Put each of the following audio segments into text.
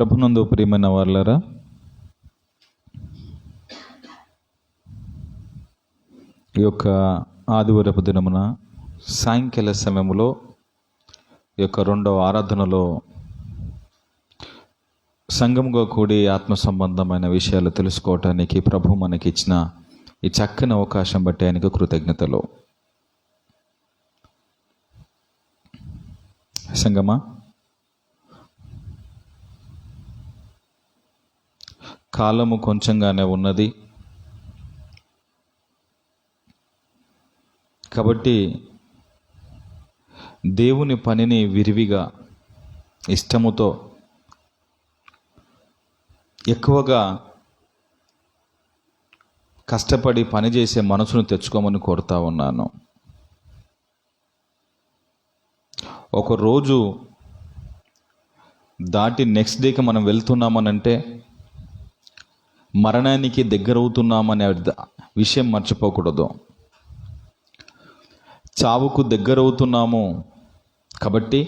ప్రభునందు ప్రియమైన వాళ్ళరా, ఈ యొక్క ఆదివారపు దినమున సాయంకాల సమయంలో ఈ యొక్క రెండవ ఆరాధనలో సంఘముగా కూడి ఆత్మ సంబంధమైన విషయాలు తెలుసుకోవటానికి ప్రభు మనకి ఇచ్చిన ఈ చక్కని అవకాశం బట్టి ఆయనకు కృతజ్ఞతలు. సంగమా, కాలము కొంచెంగానే ఉన్నది కాబట్టి దేవుని పనిని విరివిగా ఇష్టముతో ఎక్కువగా కష్టపడి పనిచేసే మనసును తెచ్చుకోమని కోరుతా ఉన్నాను. ఒక రోజు దాటి నెక్స్ట్ డేకి మనం వెళ్తున్నామనంటే మరణానికి దగ్గరవుతున్నామనే విషయం మర్చిపోకూడదు. చావుకు దగ్గరవుతున్నాము కాబట్టి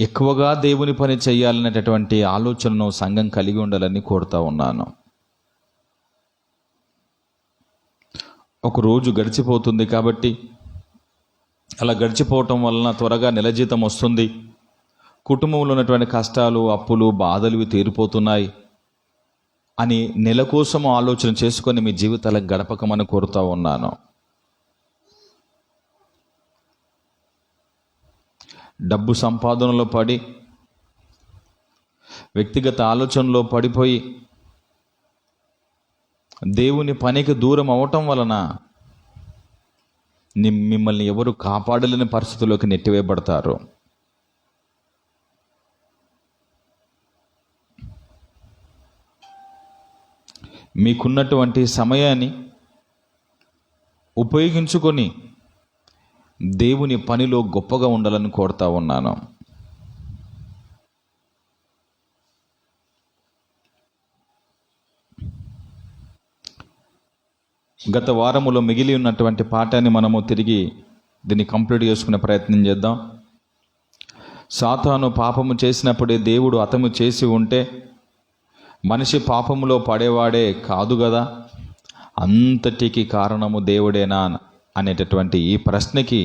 ఎక్కువగా దేవుని పని చేయాలనేటటువంటి ఆలోచనను సంఘం కలిగి ఉండాలని కోరుతా ఉన్నాను. ఒక రోజు గడిచిపోతుంది కాబట్టి అలా గడిచిపోవటం వలన త్వరగా నెల జీతం వస్తుంది, కుటుంబంలో ఉన్నటువంటి కష్టాలు, అప్పులు, బాధలు తీరిపోతున్నాయి అని నెల కోసం ఆలోచన చేసుకొని మీ జీవితాలకు గడపకమని కోరుతా ఉన్నాను. డబ్బు సంపాదనలో పడి వ్యక్తిగత ఆలోచనలో పడిపోయి దేవుని పనికి దూరం అవటం వలన మిమ్మల్ని ఎవరు కాపాడలేని పరిస్థితుల్లోకి నెట్టివేయబడతారు. మీకున్నటువంటి సమయాన్ని ఉపయోగించుకొని దేవుని పనిలో గొప్పగా ఉండాలని కోరుతా ఉన్నాను. గత వారములో మిగిలి ఉన్నటువంటి పాఠాన్ని మనము తిరిగి దీన్ని కంప్లీట్ చేసుకునే ప్రయత్నం చేద్దాం. సాతాను పాపము చేసినప్పుడే దేవుడు హతము చేసి ఉంటే మనిషి పాపములో పడేవాడే కాదు కదా, అంతటికి కారణము దేవుడేనా అనేటటువంటి ఈ ప్రశ్నకి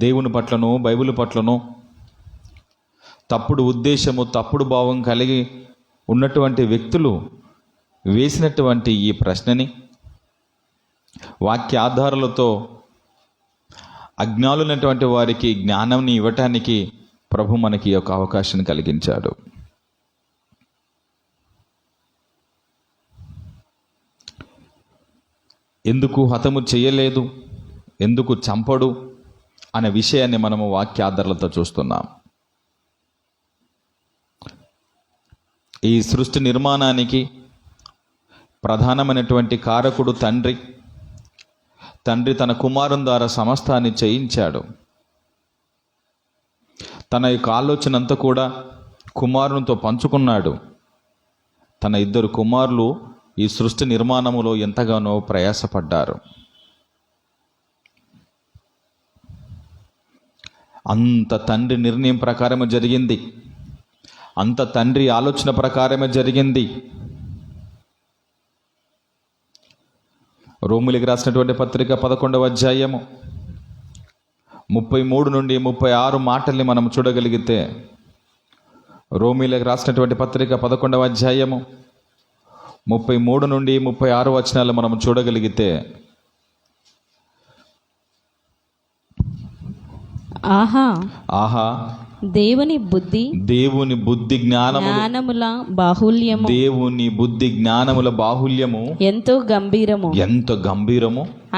దేవుని పట్లను, బైబిల్ పట్లను తప్పుడు ఉద్దేశము, తప్పుడు భావం కలిగి ఉన్నటువంటి వ్యక్తులు వేసినటువంటి ఈ ప్రశ్నని వాక్య ఆధారాలతో అజ్ఞానులైనటువంటి వారికి జ్ఞానాన్ని ఇవ్వటానికి ప్రభు మనకి ఒక అవకాశం కలిగించాడు. ఎందుకు హతము చేయలేదు, ఎందుకు చంపడు అనే విషయాన్ని మనము వాక్యాధారాలతో చూస్తున్నాం. ఈ సృష్టి నిర్మాణానికి ప్రధానమైనటువంటి కారకుడు తండ్రి. తండ్రి తన కుమారుని ద్వారా సమస్తాన్ని చేయించాడు. తన యొక్క ఆలోచన అంతా కూడా కుమారునితో పంచుకున్నాడు. తన ఇద్దరు కుమారులు ఈ సృష్టి నిర్మాణములో ఎంతగానో ప్రయాసపడ్డారు. అంత తండ్రి నిర్ణయం ప్రకారమే జరిగింది, అంత తండ్రి ఆలోచన ప్రకారమే జరిగింది. రోమిలికి రాసినటువంటి పత్రిక 11వ అధ్యాయము 33 నుండి 36 మాటల్ని మనం చూడగలిగితే, రోమిలికి రాసినటువంటి పత్రిక 11వ అధ్యాయము 33 నుండి 36 వచనాలు మనం చూడగలిగితే, ఆహా దేవుని బుద్ధి జ్ఞానముల బాహుల్యము, దేవుని బుద్ధి జ్ఞానముల బాహుల్యము ఎంతో గంభీరము.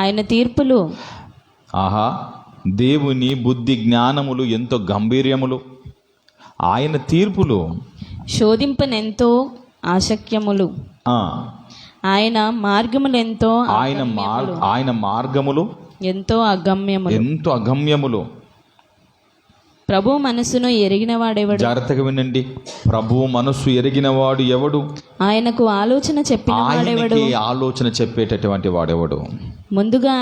ఆయన తీర్పులు, ఆహా దేవుని బుద్ధి జ్ఞానములు ఎంతో గంభీర్యములు. ఆయన తీర్పులు శోధింపనెంతో ఆశక్యములు. ఆయన మార్గములు ఎంతో అగమ్యములు. ప్రభు మనసును ఎరిగిన వాడెవడు? జాగ్రత్తగా వినండి. ప్రభు మనసు ఎరిగిన వాడు ఎవడు? ఆయనకు ఆలోచన చెప్పిన వాడెవడు? ఆలోచన చెప్పేటటువంటి వాడెవడు? ముందుగా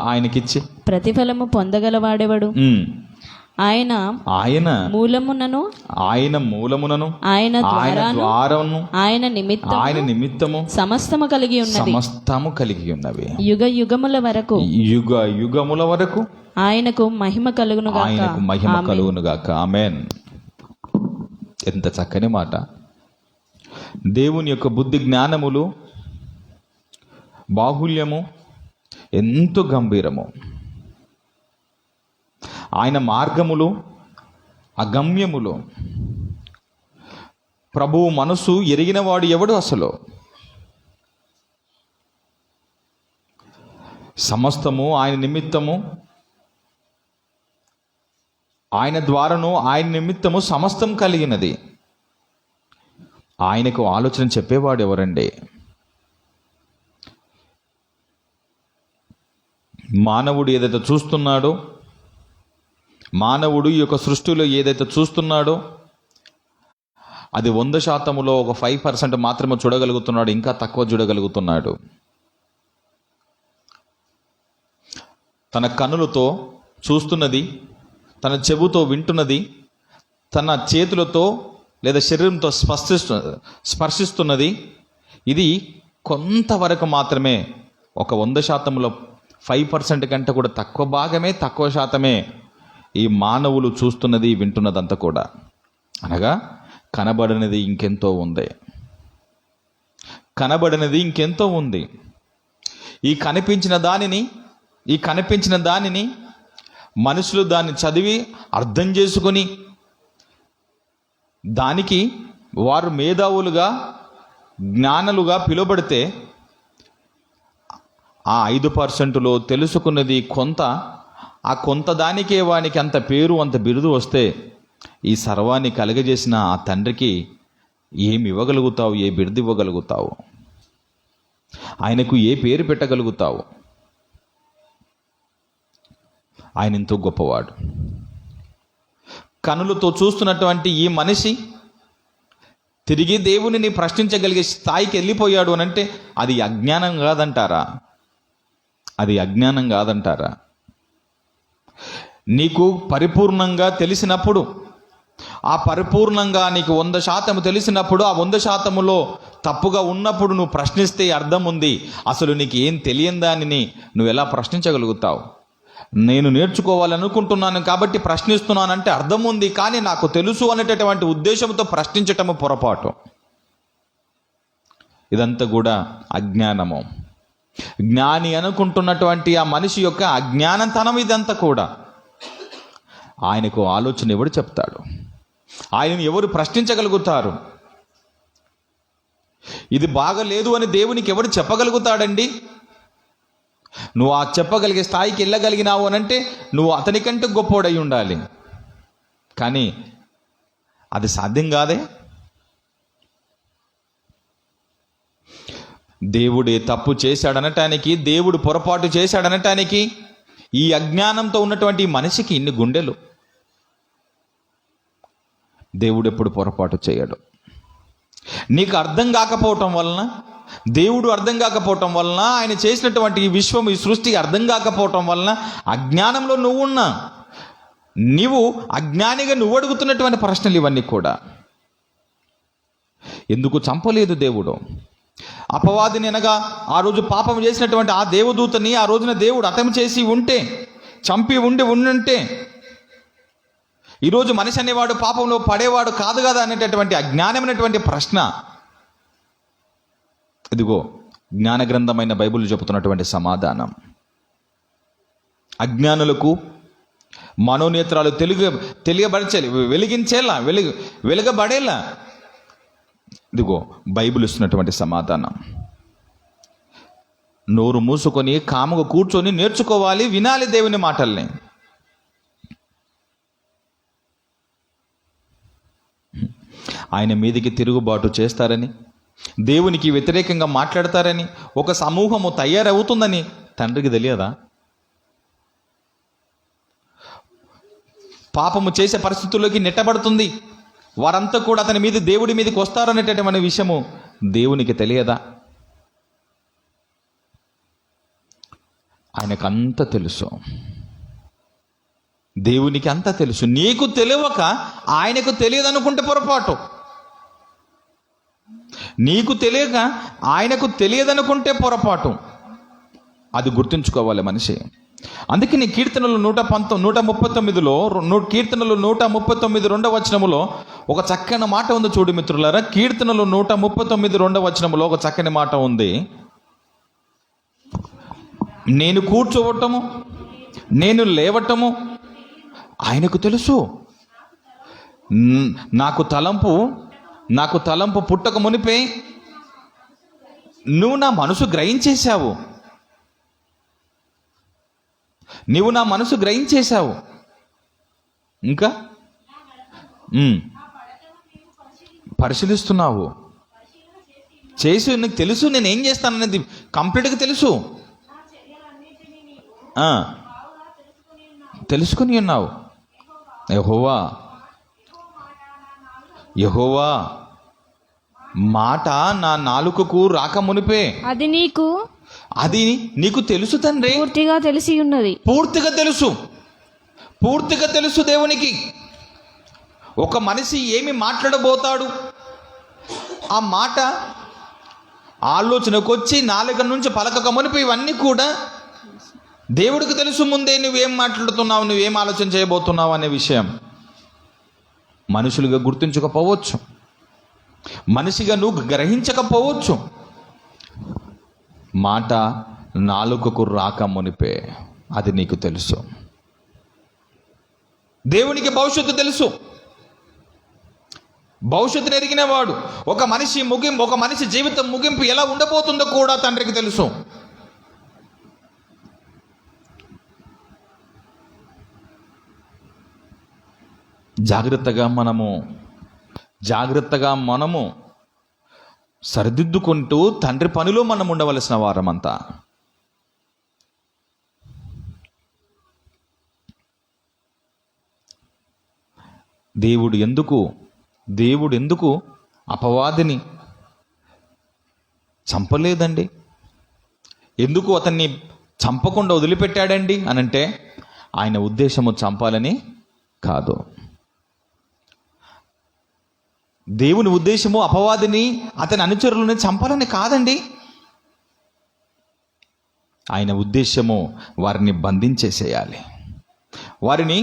ఆయనకిచ్చి ప్రతిఫలము పొందగల వాడెవడు? ఆయన ఆయన మూలమునను ఆయన మూలమునను ఆయన ఆయన ద్వారాను ద్వారమును ఆయన నిమిత్తం ఆయన నిమిత్తము సమస్తము కలిగి ఉన్నది. సమస్తము కలిగి ఉన్నవి. యుగ యుగముల వరకు యుగ యుగముల వరకు ఆయనకు మహిమ కలుగును గాక. ఆయనకు మహిమ కలుగును గాక. ఆమేన్. ఎంత చక్కని మాట. దేవుని యొక్క బుద్ధి జ్ఞానములు బాహుల్యము ఎంతో గంభీరము. ఆయన మార్గములు అగమ్యములు. ప్రభువు మనసు ఎరిగినవాడు ఎవడు అసలు? సమస్తము ఆయన నిమిత్తము, ఆయన ద్వారాను ఆయన నిమిత్తము సమస్తం కలిగినది. ఆయనకు ఆలోచన చెప్పేవాడు ఎవరండి? మానవుడు ఏదైతే చూస్తున్నాడో, మానవుడు ఈ యొక్క సృష్టిలో ఏదైతే చూస్తున్నాడో అది 100%లో ఒక 5% మాత్రమే చూడగలుగుతున్నాడు. ఇంకా తక్కువ చూడగలుగుతున్నాడు. తన కన్నులతో చూస్తున్నది, తన చెవుతో వింటున్నది, తన చేతులతో లేదా శరీరంతో స్పర్శిస్తున్నది, ఇది కొంతవరకు మాత్రమే. ఒక 100%లో 5% కంటే కూడా తక్కువ భాగమే, తక్కువ శాతమే ఈ మానవులు చూస్తున్నది వింటున్నదంతా కూడా. అనగా కనబడినది ఇంకెంతో ఉంది. కనబడినది ఇంకెంతో ఉంది. ఈ కనిపించిన దానిని మనుషులు దాన్ని చదివి అర్థం చేసుకొని దానికి వారు మేధావులుగా జ్ఞానులుగా పిలువబడితే ఆ 5%లో తెలుసుకున్నది కొంత. ఆ కొంత దానికే వానికి అంత పేరు, అంత బిరుదు వస్తే ఈ సర్వాన్ని కలగజేసిన ఆ తండ్రికి ఏమి ఇవ్వగలుగుతావు? ఏ బిరుదు ఇవ్వగలుగుతావు? ఆయనకు ఏ పేరు పెట్టగలుగుతావు? ఆయన ఎంతో గొప్పవాడు. కనులతో చూస్తున్నటువంటి ఈ మనిషి తిరిగి దేవునిని ప్రశ్నించగలిగే స్థాయికి వెళ్ళిపోయాడు అనంటే అది అజ్ఞానం కాదంటారా? అది అజ్ఞానం కాదంటారా? నీకు పరిపూర్ణంగా తెలిసినప్పుడు, ఆ పరిపూర్ణంగా నీకు 100% తెలిసినప్పుడు, ఆ 100%లో తప్పుగా ఉన్నప్పుడు నువ్వు ప్రశ్నిస్తే అర్థం ఉంది. అసలు నీకు ఏం తెలియని దానిని నువ్వు ఎలా ప్రశ్నించగలుగుతావు? నేను నేర్చుకోవాలనుకుంటున్నాను కాబట్టి ప్రశ్నిస్తున్నానంటే అర్థం ఉంది, కానీ నాకు తెలుసు అనేటటువంటి ఉద్దేశంతో ప్రశ్నించటము పొరపాటు. ఇదంతా కూడా అజ్ఞానము. జ్ఞాని అనుకుంటున్నటువంటి ఆ మనిషి యొక్క అజ్ఞానంతనం ఇదంతా కూడా. ఆయనకు ఆలోచన ఎవడు చెప్తాడు? ఆయనను ఎవరు ప్రశ్నించగలుగుతారు? ఇది బాగలేదు అని దేవునికి ఎవడు చెప్పగలుగుతాడండి? నువ్వు ఆ చెప్పగలిగే స్థాయికి వెళ్ళగలిగినావు అనంటే నువ్వు అతనికంటే గొప్పోడై ఉండాలి. కానీ అది సాధ్యం కాదే. దేవుడే తప్పు చేశాడనటానికి, దేవుడు పొరపాటు చేశాడనటానికి ఈ అజ్ఞానంతో ఉన్నటువంటి మనిషికి ఇన్ని గుండెలు. దేవుడు ఎప్పుడు పొరపాటు చేయడు. నీకు అర్థం కాకపోవటం వలన, దేవుడు అర్థం కాకపోవటం వలన, ఆయన చేసినటువంటి ఈ విశ్వం, ఈ సృష్టి అర్థం కాకపోవటం వలన అజ్ఞానంలో నీవు అజ్ఞానిగా నువ్వు అడుగుతున్నటువంటి ప్రశ్నలు ఇవన్నీ కూడా. ఎందుకు చంపలేదు దేవుడు? అపవాదిని అనగా ఆ రోజు పాపం చేసినటువంటి ఆ దేవదూతని ఆ రోజున దేవుడు హతం చేసి ఉంటే, చంపి ఉంటే ఈరోజు మనిషి అనేవాడు పాపంలో పడేవాడు కాదు కదా అనేటటువంటి అజ్ఞానమైనటువంటి ప్రశ్న. ఇదిగో జ్ఞాన గ్రంథమైన బైబిల్ చెబుతున్నటువంటి సమాధానం. అజ్ఞానులకు మనోనేత్రాలు తెలియబరచాలి, వెలిగించేలా, వెలుగబడేలా. ఇదిగో బైబిల్ ఇస్తున్నటువంటి సమాధానం. నోరు మూసుకొని కాముగా కూర్చొని నేర్చుకోవాలి, వినాలి దేవుని మాటల్ని. ఆయన మీదికి తిరుగుబాటు చేస్తారని, దేవునికి వ్యతిరేకంగా మాట్లాడతారని ఒక సమూహము తయారవుతుందని తండ్రికి తెలియదా? పాపము చేసే పరిస్థితుల్లోకి నెట్టబడుతుంది, వారంతా కూడా అతని మీద, దేవుడి మీదకి వస్తారనేటటువంటి విషయము దేవునికి తెలియదా? ఆయనకు అంత తెలుసు. దేవునికి అంతా తెలుసు. నీకు తెలియక ఆయనకు తెలియదు అనుకుంటే పొరపాటు. నీకు తెలియక ఆయనకు తెలియదనుకుంటే పొరపాటు. అది గుర్తుంచుకోవాలి మనిషి. అందుకే నీ కీర్తనలు 139లో కీర్తనలు 139 2వ వచనములో ఒక చక్కని మాట ఉంది చూడు మిత్రులారా. కీర్తనలు 139 2వ వచనములో ఒక చక్కని మాట ఉంది. నేను కూర్చోవటము, నేను లేవటము ఆయనకు తెలుసు. నాకు తలంపు పుట్టక మునిపే నువ్వు నా మనసు గ్రహించేశావు. నీవు నా మనసు గ్రహించేశావు. ఇంకా పరిశీలిస్తున్నావు. చేసి నీకు తెలుసు నేను ఏం చేస్తాననేది కంప్లీట్గా తెలుసు. తెలుసుకుని ఉన్నావు. యెహోవా మాట నా నాలుకకు రాక మునిపే అది నీకు తెలుసు తండ్రి. పూర్తిగా తెలిసి ఉన్నది. పూర్తిగా తెలుసు దేవునికి. ఒక మనిషి ఏమి మాట్లాడబోతాడు, ఆ మాట ఆలోచనకు వచ్చి నాలుక నుంచి పలకక మునిపి ఇవన్నీ కూడా దేవుడికి తెలుసు. ముందే నువ్వేం మాట్లాడుతున్నావు, నువ్వేం ఆలోచన చేయబోతున్నావు అనే విషయం మనుషులుగా గుర్తించకపోవచ్చు, మనిషిగా నువ్వు గ్రహించకపోవచ్చు. మాట నాలుకకు రాక మునిపే అది నీకు తెలుసు. దేవునికి భవిష్యత్తు తెలుసు. భవిష్యత్తును ఎరిగిన వాడు ఒక మనిషి జీవితం ముగింపు ఎలా ఉండబోతుందో కూడా తండ్రికి తెలుసు. జాగ్రత్తగా మనము సరిదిద్దుకుంటూ తండ్రి పనిలో మనం ఉండవలసిన వారమంతా. దేవుడు ఎందుకు అపవాదిని చంపలేదండి? ఎందుకు అతన్ని చంపకుండా వదిలిపెట్టాడండి అనంటే ఆయన ఉద్దేశము చంపాలని కాదు. దేవుని ఉద్దేశము అపవాదిని, అతని అనుచరులను చంపాలని కాదండి. ఆయన ఉద్దేశము వారిని బంధించేసేయాలి, వారిని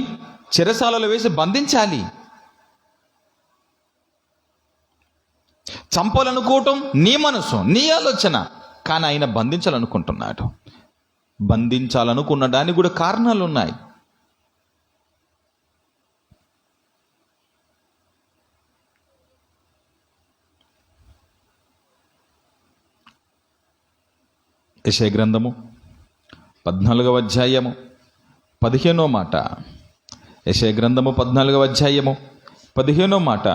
చెరసాలలో వేసి బంధించాలి. చంపాలనుకోవటం నీ మనసు, నీ ఆలోచన, కానీ ఆయన బంధించాలనుకుంటున్నాడు. బంధించాలనుకున్న దానికి కూడా కారణాలు ఉన్నాయి. యెషయా గ్రంథము 14వ అధ్యాయము 15వ మాట. యెషయా గ్రంథము 14వ అధ్యాయము 15వ మాట.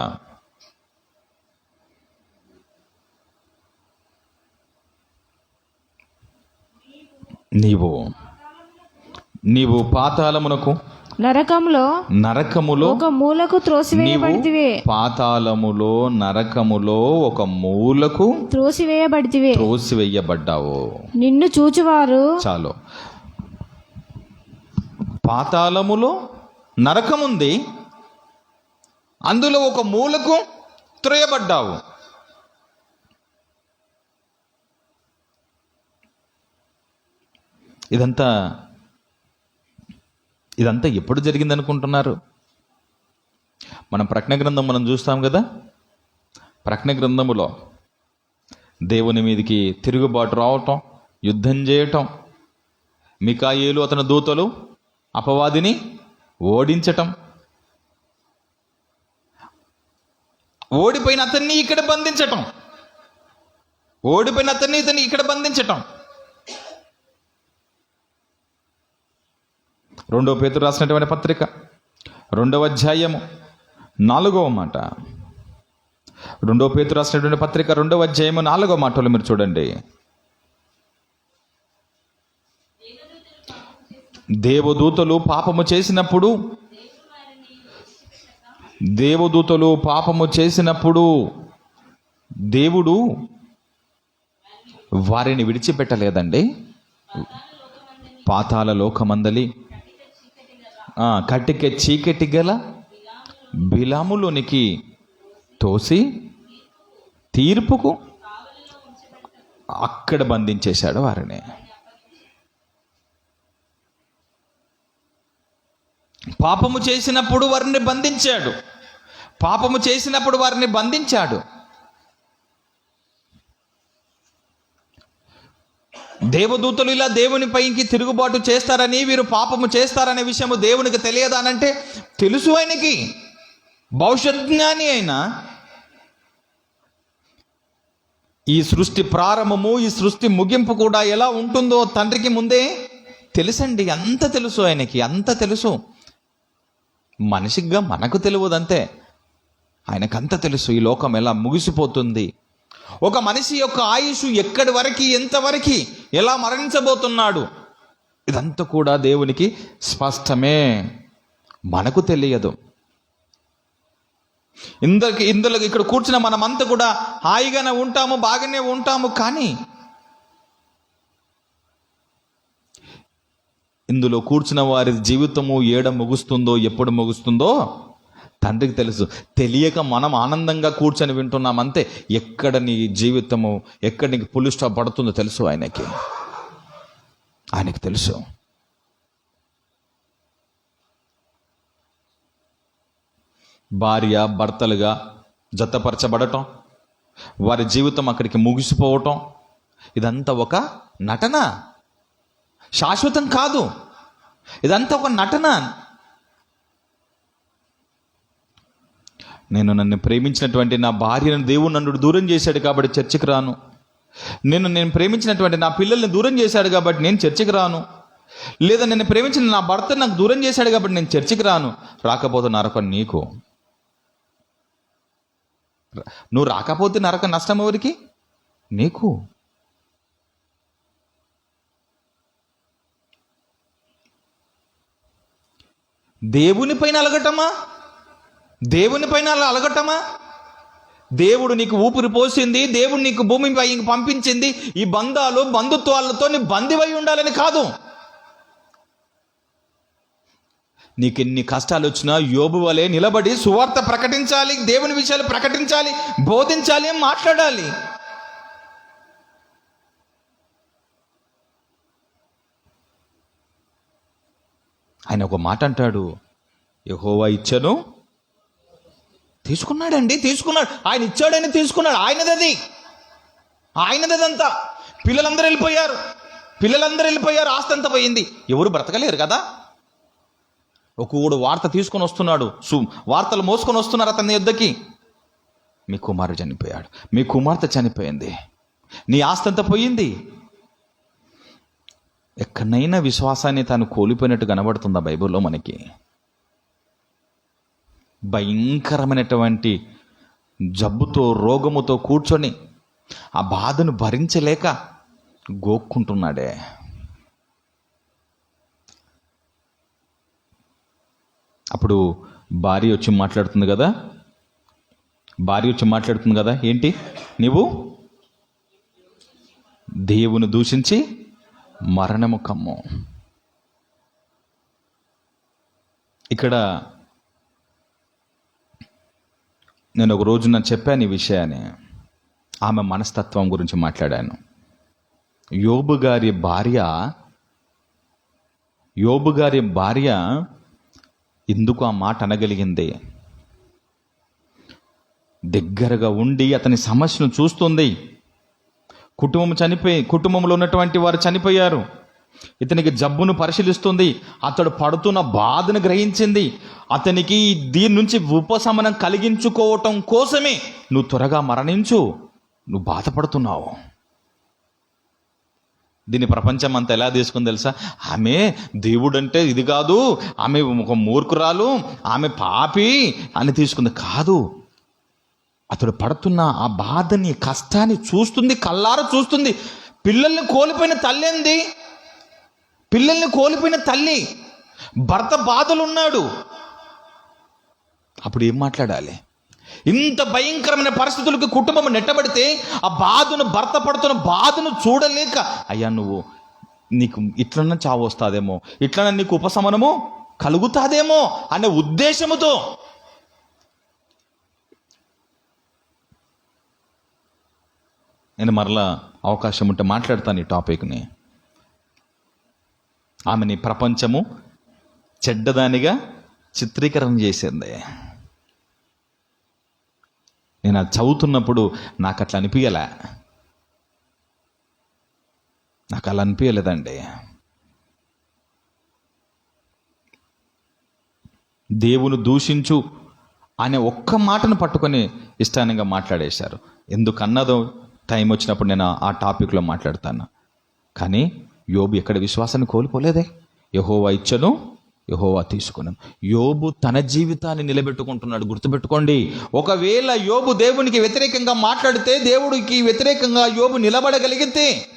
నీవు పాతాళమునకు నరకములో ఒక మూలకు త్రోసివేయబడితివే. పాతాళములో నరకములో ఒక మూలకు త్రోసివేయబడ్డావు. నిన్ను చూచువారు చాలు. పాతాళములో నరకముంది, అందులో ఒక మూలకు త్రోయబడ్డావు. ఇదంతా ఎప్పుడు జరిగింది అనుకుంటున్నారు? మనం ప్రకటన గ్రంథం మనం చూస్తాం కదా. ప్రకటన గ్రంథములో దేవుని మీదకి తిరుగుబాటు రావటం, యుద్ధం చేయటం, మికాయేలు అతని దూతలు అపవాదిని ఓడించటం, ఓడిపోయిన అతన్ని ఇక్కడ బంధించటం, ఇతన్ని ఇక్కడ బంధించటం. 2 పేతురు రాసినటువంటి పత్రిక 2వ అధ్యాయము 4వ మాట. 2 పేతురు రాసినటువంటి పత్రిక 2వ అధ్యాయము 4వ మాటలో మీరు చూడండి. దేవదూతలు పాపము చేసినప్పుడు దేవుడు వారిని విడిచిపెట్టలేదండి. పాతాళ లోకమందలి కటిక చీకటి గల బిలాములోనికి తోసి తీర్పుకు అక్కడ బంధించేశాడు వారిని. పాపము చేసినప్పుడు వారిని బంధించాడు. పాపము చేసినప్పుడు వారిని బంధించాడు. దేవదూతలు ఇలా దేవుని పైకి తిరుగుబాటు చేస్తారని, వీరు పాపము చేస్తారనే విషయము దేవునికి తెలియదా అనంటే తెలుసు. ఆయనకి భవిష్యత్ జ్ఞాని అయినా ఈ సృష్టి ప్రారంభము, ఈ సృష్టి ముగింపు కూడా ఎలా ఉంటుందో తండ్రికి ముందే తెలుసండి. అంత తెలుసు ఆయనకి, అంత తెలుసు. మనిషిగా మనకు తెలియదంతే, ఆయనకంత తెలుసు. ఈ లోకం ఎలా ముగిసిపోతుంది, ఒక మనిషి యొక్క ఆయుష్ ఎక్కడి వరకు, ఎంతవరకు, ఎలా మరణించబోతున్నాడు, ఇదంతా కూడా దేవునికి స్పష్టమే, మనకు తెలియదు. ఇందులో ఇక్కడ కూర్చున్న మనమంతా కూడా హాయిగానే ఉంటాము, బాగానే ఉంటాము. కానీ ఇందులో కూర్చున్న వారి జీవితము ఏడ ముగుస్తుందో, ఎప్పుడు ముగుస్తుందో తండ్రికి తెలుసు. తెలియక మనం ఆనందంగా కూర్చొని వింటున్నాం అంతే. ఎక్కడ నీ జీవితము, ఎక్కడ నీకు పులి స్టాప్ పడుతుందో తెలుసు ఆయనకి తెలుసు. భార్య భర్తలుగా జతపరచబడటం, వారి జీవితం అక్కడికి ముగిసిపోవటం, ఇదంతా ఒక నటన, శాశ్వతం కాదు. ఇదంతా ఒక నటన. నన్ను ప్రేమించినటువంటి నా భార్యను దేవుడు నన్ను దూరం చేశాడు కాబట్టి చర్చికి రాను. నేను ప్రేమించినటువంటి నా పిల్లల్ని దూరం చేశాడు కాబట్టి నేను చర్చికి రాను. లేదా నేను ప్రేమించిన నా భర్త నాకు దూరం చేశాడు కాబట్టి నేను చర్చికి రాను. రాకపోతే నరకం నీకు. నువ్వు రాకపోతే నరకం నష్టం ఎవరికి? నీకు. దేవుని పైన అలగటమా? దేవుడు నీకు ఊపిరి పోసింది, దేవుడు నీకు భూమిపై పంపించింది ఈ బంధాలు, బంధుత్వాలతో నీ బందివై ఉండాలని కాదు. నీకెన్ని కష్టాలు వచ్చినా యోబు వలె నిలబడి సువార్త ప్రకటించాలి, దేవుని విషయాలు ప్రకటించాలి, బోధించాలి, మాట్లాడాలి. ఆయన ఒక మాట అంటాడు, యెహోవా ఇచ్చెను తీసుకున్నాడండి, తీసుకున్నాడు. ఆయన ఇచ్చాడని తీసుకున్నాడు. ఆయనదంతా. పిల్లలందరూ వెళ్ళిపోయారు, ఆస్తి అంతా పోయింది. ఎవరు బ్రతకలేరు కదా. ఒకడు వార్త తీసుకొని వస్తున్నాడు, వార్తలు మోసుకొని వస్తున్నారు అతని యొద్దకి. మీ కుమారుడు చనిపోయాడు, మీ కుమార్తె చనిపోయింది, నీ ఆస్తి అంతా పోయింది. ఎక్కడైనా విశ్వాసాన్ని తాను కోల్పోయినట్టు కనబడుతుందా బైబిల్లో మనకి? భయంకరమైనటువంటి జబ్బుతో, రోగముతో కూర్చొని ఆ బాధను భరించలేక గోక్కుంటున్నాడే. అప్పుడు భార్య వచ్చి మాట్లాడుతుంది కదా, ఏంటి నీవు దేవుని దూషించి మరణము కమ్ము. ఇక్కడ నేను ఒక రోజున చెప్పాను ఈ విషయాన్ని, ఆమె మనస్తత్వం గురించి మాట్లాడాను. యోబు గారి భార్య ఎందుకు ఆ మాట అనగలిగింది? దగ్గరగా ఉండి అతని సమస్యను చూస్తుంది. కుటుంబంలో ఉన్నటువంటి వారు చనిపోయారు. ఇతనికి జబ్బును పరిశీలిస్తుంది. అతడు పడుతున్న బాధను గ్రహించింది. అతనికి దీని నుంచి ఉపశమనం కలిగించుకోవటం కోసమే నువ్వు త్వరగా మరణించు, నువ్వు బాధపడుతున్నావు. దీన్ని ప్రపంచం అంతా ఎలా తీసుకుంది తెలుసా? ఆమె దేవుడంటే ఇది కాదు, ఆమె ఒక మూర్ఖురాలు, ఆమె పాపి అని తీసుకుంది. కాదు, అతడు పడుతున్న ఆ బాధని, కష్టాన్ని చూస్తుంది, కళ్ళారా చూస్తుంది. పిల్లల్ని కోల్పోయిన తల్లి, భర్త బాధలున్నాడు. అప్పుడు ఏం మాట్లాడాలి? ఇంత భయంకరమైన పరిస్థితులకు కుటుంబం నెట్టబడితే ఆ బాధను, భర్త పడుతున్న బాధను చూడలేక, అయ్యా నీకు ఇట్లన్నా చావు వస్తుందేమో, ఇట్లన్నా నీకు ఉపశమనము కలుగుతాదేమో అనే ఉద్దేశముతో నేను మరలా అవకాశం ఉంటే మాట్లాడతాను ఈ టాపిక్ని. ఆమెని ప్రపంచము చెడ్డదానిగా చిత్రీకరణ చేసింది. నేను అది చదువుతున్నప్పుడు నాకు అట్లా అనిపించలే, నాకు అలా అనిపించలేదండి. దేవుని దూషించు అనే ఒక్క మాటను పట్టుకొని ఇష్టానంగా మాట్లాడేశారు. ఎందుకన్నదో టైం వచ్చినప్పుడు నేను ఆ టాపిక్లో మాట్లాడతాను. కానీ యోబు ఎక్కడ విశ్వాసాన్ని కోల్పోలేదే. యెహోవా ఇచ్చను, యెహోవా తీసుకున్నాను. యోబు తన జీవితాన్ని నిలబెట్టుకుంటున్నాడు. గుర్తుపెట్టుకోండి, ఒకవేళ యోబు దేవునికి వ్యతిరేకంగా మాట్లాడితే, దేవుడికి వ్యతిరేకంగా యోబు నిలబడగలిగితే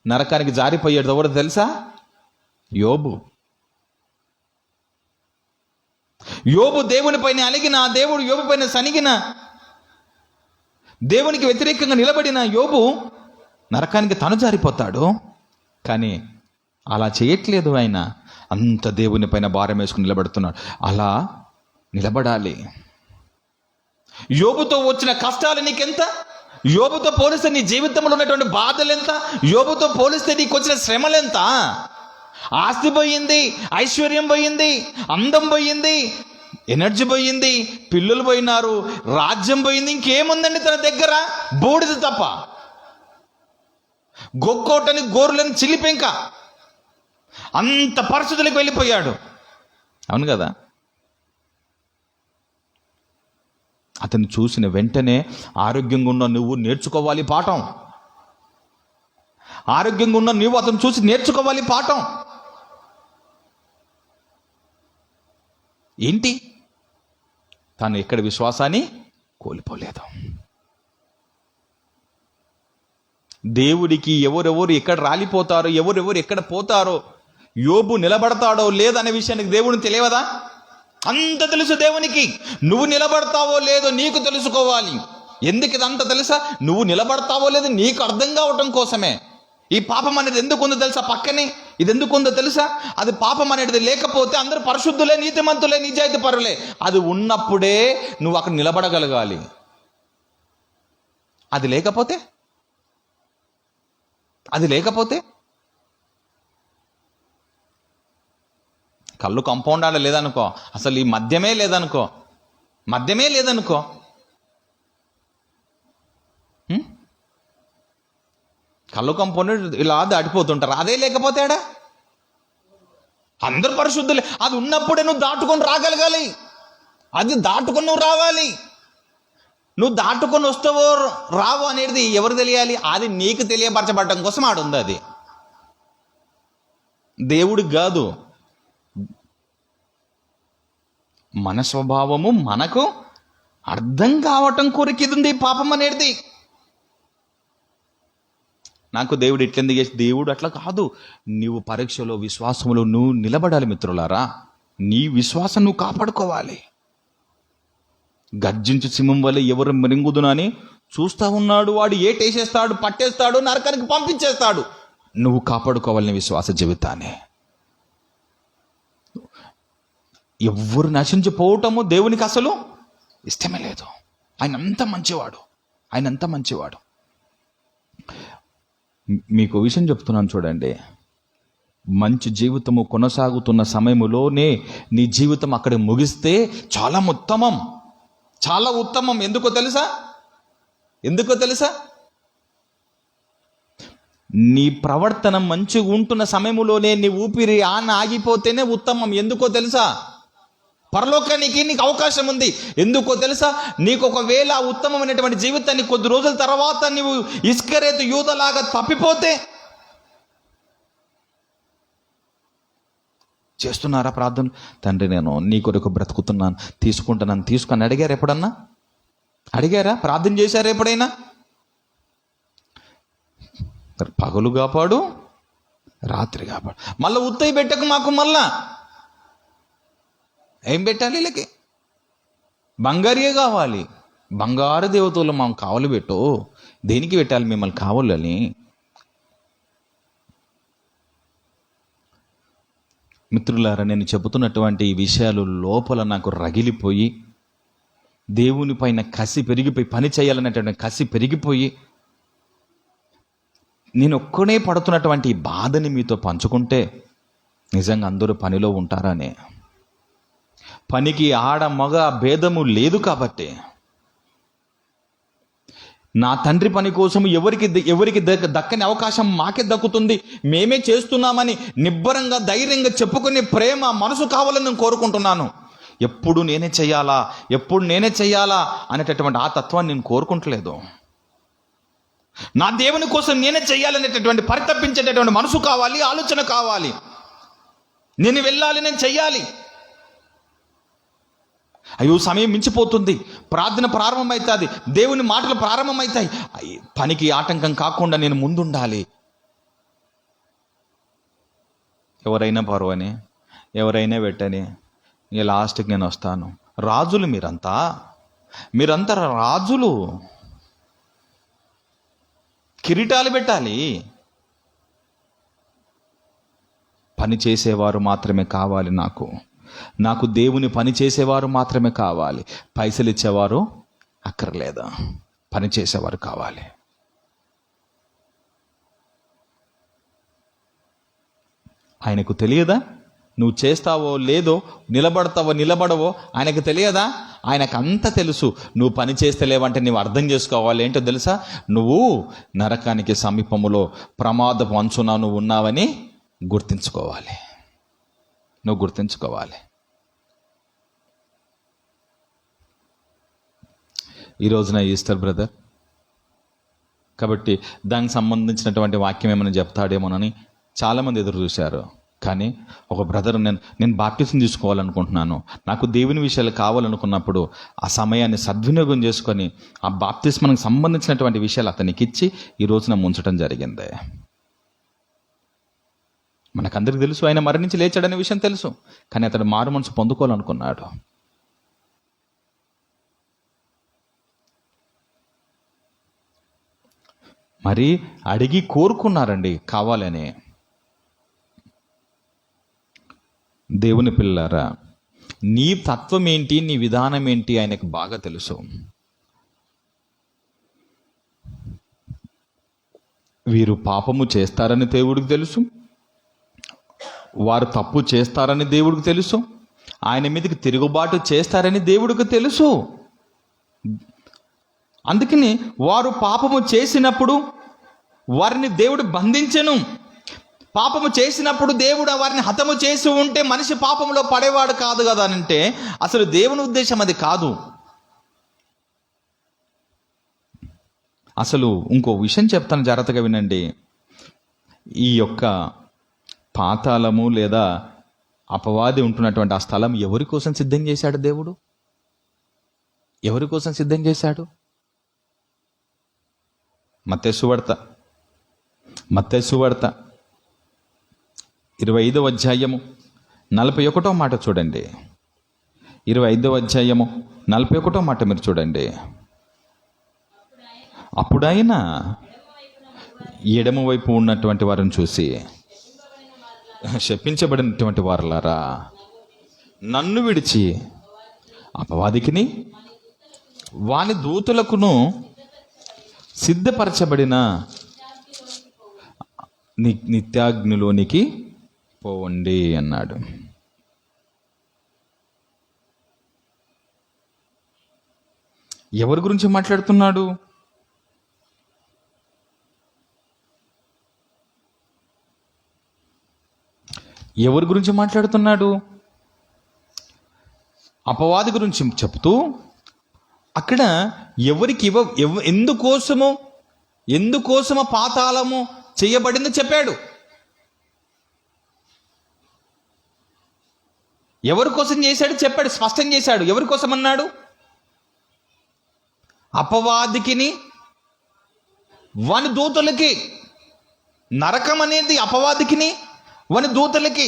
నరకానికి జారిపోయాడు. ఎవరు తెలుసా? యోబు. యోబు దేవుని పైన అలిగిన, దేవుడు యోబు పైన సనిగిన, దేవునికి వ్యతిరేకంగా నిలబడిన యోబు నరకానికి తను జారిపోతాడు. కానీ అలా చేయట్లేదు. ఆయన అంత దేవుని పైన భారం వేసుకుని నిలబడుతున్నాడు. అలా నిలబడాలి. యోబుతో వచ్చిన కష్టాలు నీకెంత? యోబుతో పోలిస్తే నీ జీవితంలో ఉన్నటువంటి బాధలు ఎంత? యోబుతో పోలిస్తే నీకు వచ్చిన శ్రమలు ఎంత? ఆస్తి పోయింది, ఐశ్వర్యం పోయింది, అందం పోయింది, ఎనర్జీ పోయింది, పిల్లలు పోయినారు, రాజ్యం పోయింది. ఇంకేముందండి తన దగ్గర? బూడిద తప్ప. గొక్కోటని గోరులని చిలిపెంక. అంత పరిస్థితులకు వెళ్ళిపోయాడు. అవును కదా? అతను చూసిన వెంటనే ఆరోగ్యంగా ఉన్న నువ్వు నేర్చుకోవాలి పాఠం. ఆరోగ్యంగా ఉన్న నువ్వు అతను చూసి నేర్చుకోవాలి పాఠం. ఏంటి? తాను ఎక్కడ విశ్వాసాన్ని కోల్పోలేదు. దేవుడికి ఎవరెవరు ఎక్కడ రాలిపోతారో, ఎవరెవరు ఎక్కడ పోతారో, యోబు నిలబడతాడో లేదనే విషయానికి దేవుడిని తెలియదా? అంత తెలుసు దేవునికి. నువ్వు నిలబడతావో లేదో నీకు తెలుసుకోవాలి. ఎందుకు ఇదంతా తెలుసా? నువ్వు నిలబడతావో లేదో నీకు అర్థం కావటం కోసమే. ఈ పాపం అనేది ఎందుకు ఉందో తెలుసా? పక్కనే ఇది ఎందుకు ఉందో తెలుసా? అది పాపం అనేది లేకపోతే అందరూ పరిశుద్ధులే, నీతిమంతులే, నిజాయితీ పరులే. అది ఉన్నప్పుడే నువ్వు అక్కడ నిలబడగలగాలి. అది లేకపోతే కళ్ళు కంపౌండ్ ఆడ లేదనుకో, అసలు ఈ మద్యమే లేదనుకో, కళ్ళు కంపౌండ్ ఇలా దాటిపోతుంటారు. అదే లేకపోతే ఆడ అందరు పరిశుద్ధులే. అది ఉన్నప్పుడే నువ్వు దాటుకొని రాగలగాలి. అది దాటుకొని నువ్వు రావాలి. నువ్వు దాటుకొని వస్తావో రావో అనేది ఎవరు తెలియాలి? అది నీకు తెలియపరచబడటం కోసం ఆడుంది. అది దేవుడికి కాదు. మన స్వభావము మనకు అర్థం కావటం కొరకు ఇది ఉంది పాపం అనేది. నాకు దేవుడు ఎట్లెందుకు చేసి? దేవుడు అట్లా కాదు. నీవు పరీక్షలో విశ్వాసంలో నువ్వు నిలబడాలి. మిత్రులారా, నీ విశ్వాసం నువ్వు కాపాడుకోవాలి. గర్జించు సింహం వల్ల ఎవరు మరింగుదునని చూస్తా ఉన్నాడు. వాడు ఏటేసేస్తాడు, పట్టేస్తాడు, నరకానికి పంపించేస్తాడు. నువ్వు కాపాడుకోవాలి నీ విశ్వాస జీవితాన్ని. ఎవ్వరు నశించిపోవటము దేవునికి అసలు ఇష్టమే లేదు. ఆయన అంత మంచివాడు. మీకు విషయం చెప్తున్నాను చూడండి. మంచి జీవితము కొనసాగుతున్న సమయములోనే నీ జీవితం అక్కడ ముగిస్తే చాలా ఉత్తమం. ఎందుకో తెలుసా? నీ ప్రవర్తన మంచిగా ఉంటున్న సమయంలోనే నీ ఊపిరి ఆగిపోతేనే ఉత్తమం. ఎందుకో తెలుసా? పరలోకానికి నీకు అవకాశం ఉంది. ఎందుకో తెలుసా? నీకు ఒకవేళ ఉత్తమమైనటువంటి జీవితాన్ని కొద్ది రోజుల తర్వాత నీవు ఇస్కరేతు యూదలాగా తప్పిపోతే, చేస్తున్నారా ప్రార్థనలు? తండ్రి, నేను నీ కొరకు బ్రతుకుతున్నాను, తీసుకుంటున్నాను, తీసుకొని అడిగారు? ఎప్పుడన్నా అడిగారా? ప్రార్థన చేశారా ఎప్పుడైనా? పగలు కాపాడు, రాత్రి కాపాడు. మళ్ళీ ఉత్తయి పెట్టకు మాకు. మళ్ళా ఏం పెట్టాలి? వీళ్ళకి బంగారే కావాలి. బంగారు దేవతలు మాకు కావాలి పెట్టు. దేనికి పెట్టాలి మిమ్మల్ని కావాలని? మిత్రులారా, నేను చెబుతున్నటువంటి ఈ విషయాలు లోపల నాకు రగిలిపోయి, దేవుని పైన కసి పెరిగిపోయి, పని చేయాలనేటువంటి కసి పెరిగిపోయి, నేను ఒక్కనే పడుతున్నటువంటి ఈ బాధని మీతో పంచుకుంటే నిజంగా అందరూ పనిలో ఉంటారనే. పనికి ఆడ మగ భేదము లేదు కాబట్టి, నా తండ్రి పని కోసం ఎవరికి దక్కని అవకాశం మాకే దక్కుతుంది, మేమే చేస్తున్నామని నిబ్బరంగా ధైర్యంగా చెప్పుకునే ప్రేమ మనసు కావాలని నేను కోరుకుంటున్నాను. ఎప్పుడు నేనే చెయ్యాలా అనేటటువంటి ఆ తత్వాన్ని నేను కోరుకుంటలేదు. నా దేవుని కోసం నేనే చెయ్యాలనేటటువంటి పరితపించేటటువంటి మనసు కావాలి, ఆలోచన కావాలి. నేను వెళ్ళాలి, నేను చెయ్యాలి. అయ్యో సమయం మించిపోతుంది, ప్రార్థన ప్రారంభమవుతుంది, దేవుని మాటలు ప్రారంభమవుతాయి, పనికి ఆటంకం కాకుండా నేను ముందుండాలి. ఎవరైనా పర్వని, ఎవరైనా పెట్టని, ఇక లాస్ట్కి నేను వస్తాను. రాజులు మీరంతా రాజులు. కిరీటాలు పెట్టాలి. పని చేసేవారు మాత్రమే కావాలి. నాకు దేవుని పని చేసేవారు మాత్రమే కావాలి. పైసలు ఇచ్చేవారు అక్కర్లేదా? పని చేసేవారు కావాలి. ఆయనకు తెలియదా నువ్వు చేస్తావో లేదో, నిలబడతావో నిలబడవో? ఆయనకు తెలియదా? ఆయనకు అంత తెలుసు. నువ్వు పని చేస్తలేవంటే నువ్వు అర్థం చేసుకోవాలి. ఏంటో తెలుసా? నువ్వు నరకానికి సమీపములో ప్రమాదపు అంచున నువ్వు ఉన్నావని గుర్తించుకోవాలి. నువ్వు గుర్తించుకోవాలి. ఈ రోజున ఈస్టర్ బ్రదర్ కాబట్టి దానికి సంబంధించినటువంటి వాక్యం ఏమైనా చెప్తాడేమోనని చాలామంది ఎదురు చూశారు. కానీ ఒక బ్రదర్, నేను బాప్టిజం తీసుకోవాలనుకుంటున్నాను, నాకు దేవుని విషయాలు కావాలనుకున్నప్పుడు ఆ సమయాన్ని సద్వినియోగం చేసుకొని ఆ బాప్తిస్మానికి సంబంధించినటువంటి విషయాలు అతనికి ఇచ్చి ఈ రోజున ముంచడం జరిగింది. మనకందరికి తెలుసు ఆయన మరణించి లేచాడనే విషయం తెలుసు. కానీ అతడు మారు మనసు పొందుకోవాలనుకున్నాడు. మరి అడిగి కోరుకున్నారండి కావాలని. దేవుని పిల్లారా, నీ తత్వం ఏంటి, నీ విధానం ఏంటి ఆయనకు బాగా తెలుసు. వీరు పాపము చేస్తారని దేవుడికి తెలుసు, వారు తప్పు చేస్తారని దేవుడికి తెలుసు, ఆయన మీదకి తిరుగుబాటు చేస్తారని దేవుడికి తెలుసు. అందుకని వారు పాపము చేసినప్పుడు వారిని దేవుడు బంధించెను. పాపము చేసినప్పుడు దేవుడు వారిని హతము చేసి ఉంటే మనిషి పాపంలో పడేవాడు కాదు కదా అంటే అసలు దేవుని ఉద్దేశం అది కాదు. అసలు ఇంకో విషయం చెప్తాను, జాగ్రత్తగా వినండి. ఈ యొక్క పాతాళము లేదా అపవాది ఉంటున్నటువంటి ఆ స్థలం ఎవరి కోసం సిద్ధం చేశాడు దేవుడు? ఎవరి కోసం సిద్ధం చేశాడు? మత్తయి సువార్త 25వ అధ్యాయము 41వ మాట చూడండి. 25వ అధ్యాయము 41వ మాట మీరు చూడండి. అప్పుడైన ఎడమ వైపు ఉన్నటువంటి వారిని చూసి, శపించబడినటువంటి వారలారా, నన్ను విడిచి అపవాదికిని వాని దూతలకును సిద్ధపరచబడిన నిత్యాగ్నిలోనికి పోవండి అన్నాడు. ఎవరి గురించి మాట్లాడుతున్నాడు? ఎవరి గురించి మాట్లాడుతున్నాడు? అపవాది గురించి చెప్తూ అక్కడ ఎవరికి ఎందుకోసమో పాతాళము చేయబడింది చెప్పాడు. ఎవరి కోసం చేశాడు చెప్పాడు, స్పష్టం చేశాడు. ఎవరి కోసం అన్నాడు? అపవాదికిని వాని దూతలకి. నరకం అనేది అపవాదికిని వాని దూతలకి.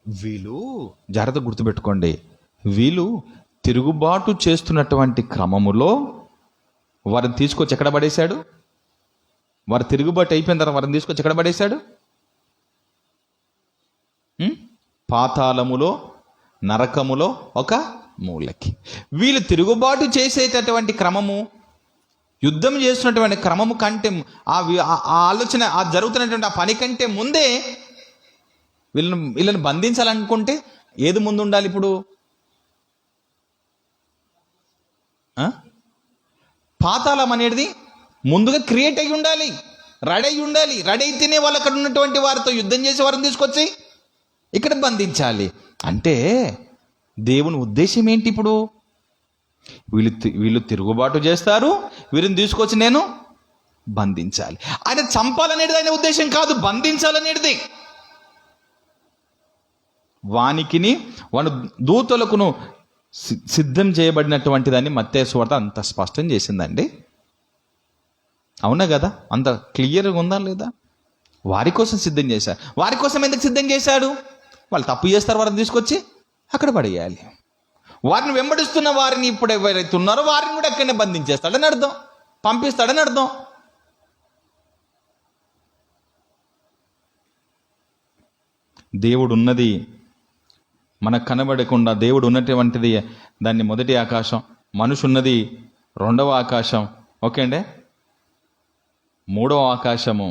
వీళ్ళు జాగ్రత్త గుర్తుపెట్టుకోండి, వీళ్ళు తిరుగుబాటు చేస్తున్నటువంటి క్రమములో వారిని తీసుకొచ్చి ఎక్కడ పడేశాడు? వారు తిరుగుబాటు అయిపోయిన తర్వాత వారిని తీసుకొచ్చి ఎక్కడ పడేశాడు? పాతాళములో, నరకములో ఒక మూలకి. వీళ్ళు తిరుగుబాటు చేసేటటువంటి క్రమము, యుద్ధం చేస్తున్నటువంటి క్రమము కంటే, ఆ ఆలోచన, ఆ జరుగుతున్నటువంటి ఆ పని కంటే ముందే వీళ్ళని బంధించాలనుకుంటే ఏది ముందు ఉండాలి? ఇప్పుడు పాతాళం అనేది ముందుగా క్రియేట్ అయి ఉండాలి, రెడీ అయి ఉండాలి. రెడీ అయితేనే వాళ్ళు అక్కడ ఉన్నటువంటి వారితో యుద్ధం చేసి వారిని తీసుకొచ్చి ఇక్కడ బంధించాలి. అంటే దేవుని ఉద్దేశం ఏంటి? ఇప్పుడు వీళ్ళు తిరుగుబాటు చేస్తారు, వీరిని తీసుకొచ్చి నేను బంధించాలి. ఆయన చంపాలనేది ఆయన ఉద్దేశం కాదు, బంధించాలనేది. వానికిని వాడు దూతలకును సిద్ధం చేయబడినటువంటి దాన్ని మత్తయి సువార్త అంత స్పష్టం చేసిందండి. అవునా కదా? అంత క్లియర్గా ఉందా లేదా? వారి కోసం సిద్ధం చేశారు. వారి కోసం ఎందుకు సిద్ధం చేశాడు? వాళ్ళు తప్పు చేస్తారు, వారిని తీసుకొచ్చి అక్కడ పడేయాలి. వారిని వెంబడిస్తున్న వారిని ఇప్పుడు ఎవరైతే ఉన్నారో వారిని కూడా అక్కడనే బంధించేస్తాడని అర్థం, పంపిస్తాడని అర్థం. దేవుడు ఉన్నది మనకు కనబడకుండా, దేవుడు ఉన్నటువంటిది దాన్ని మొదటి ఆకాశం, మనిషి ఉన్నది రెండవ ఆకాశం, ఓకే అండి. మూడవ ఆకాశము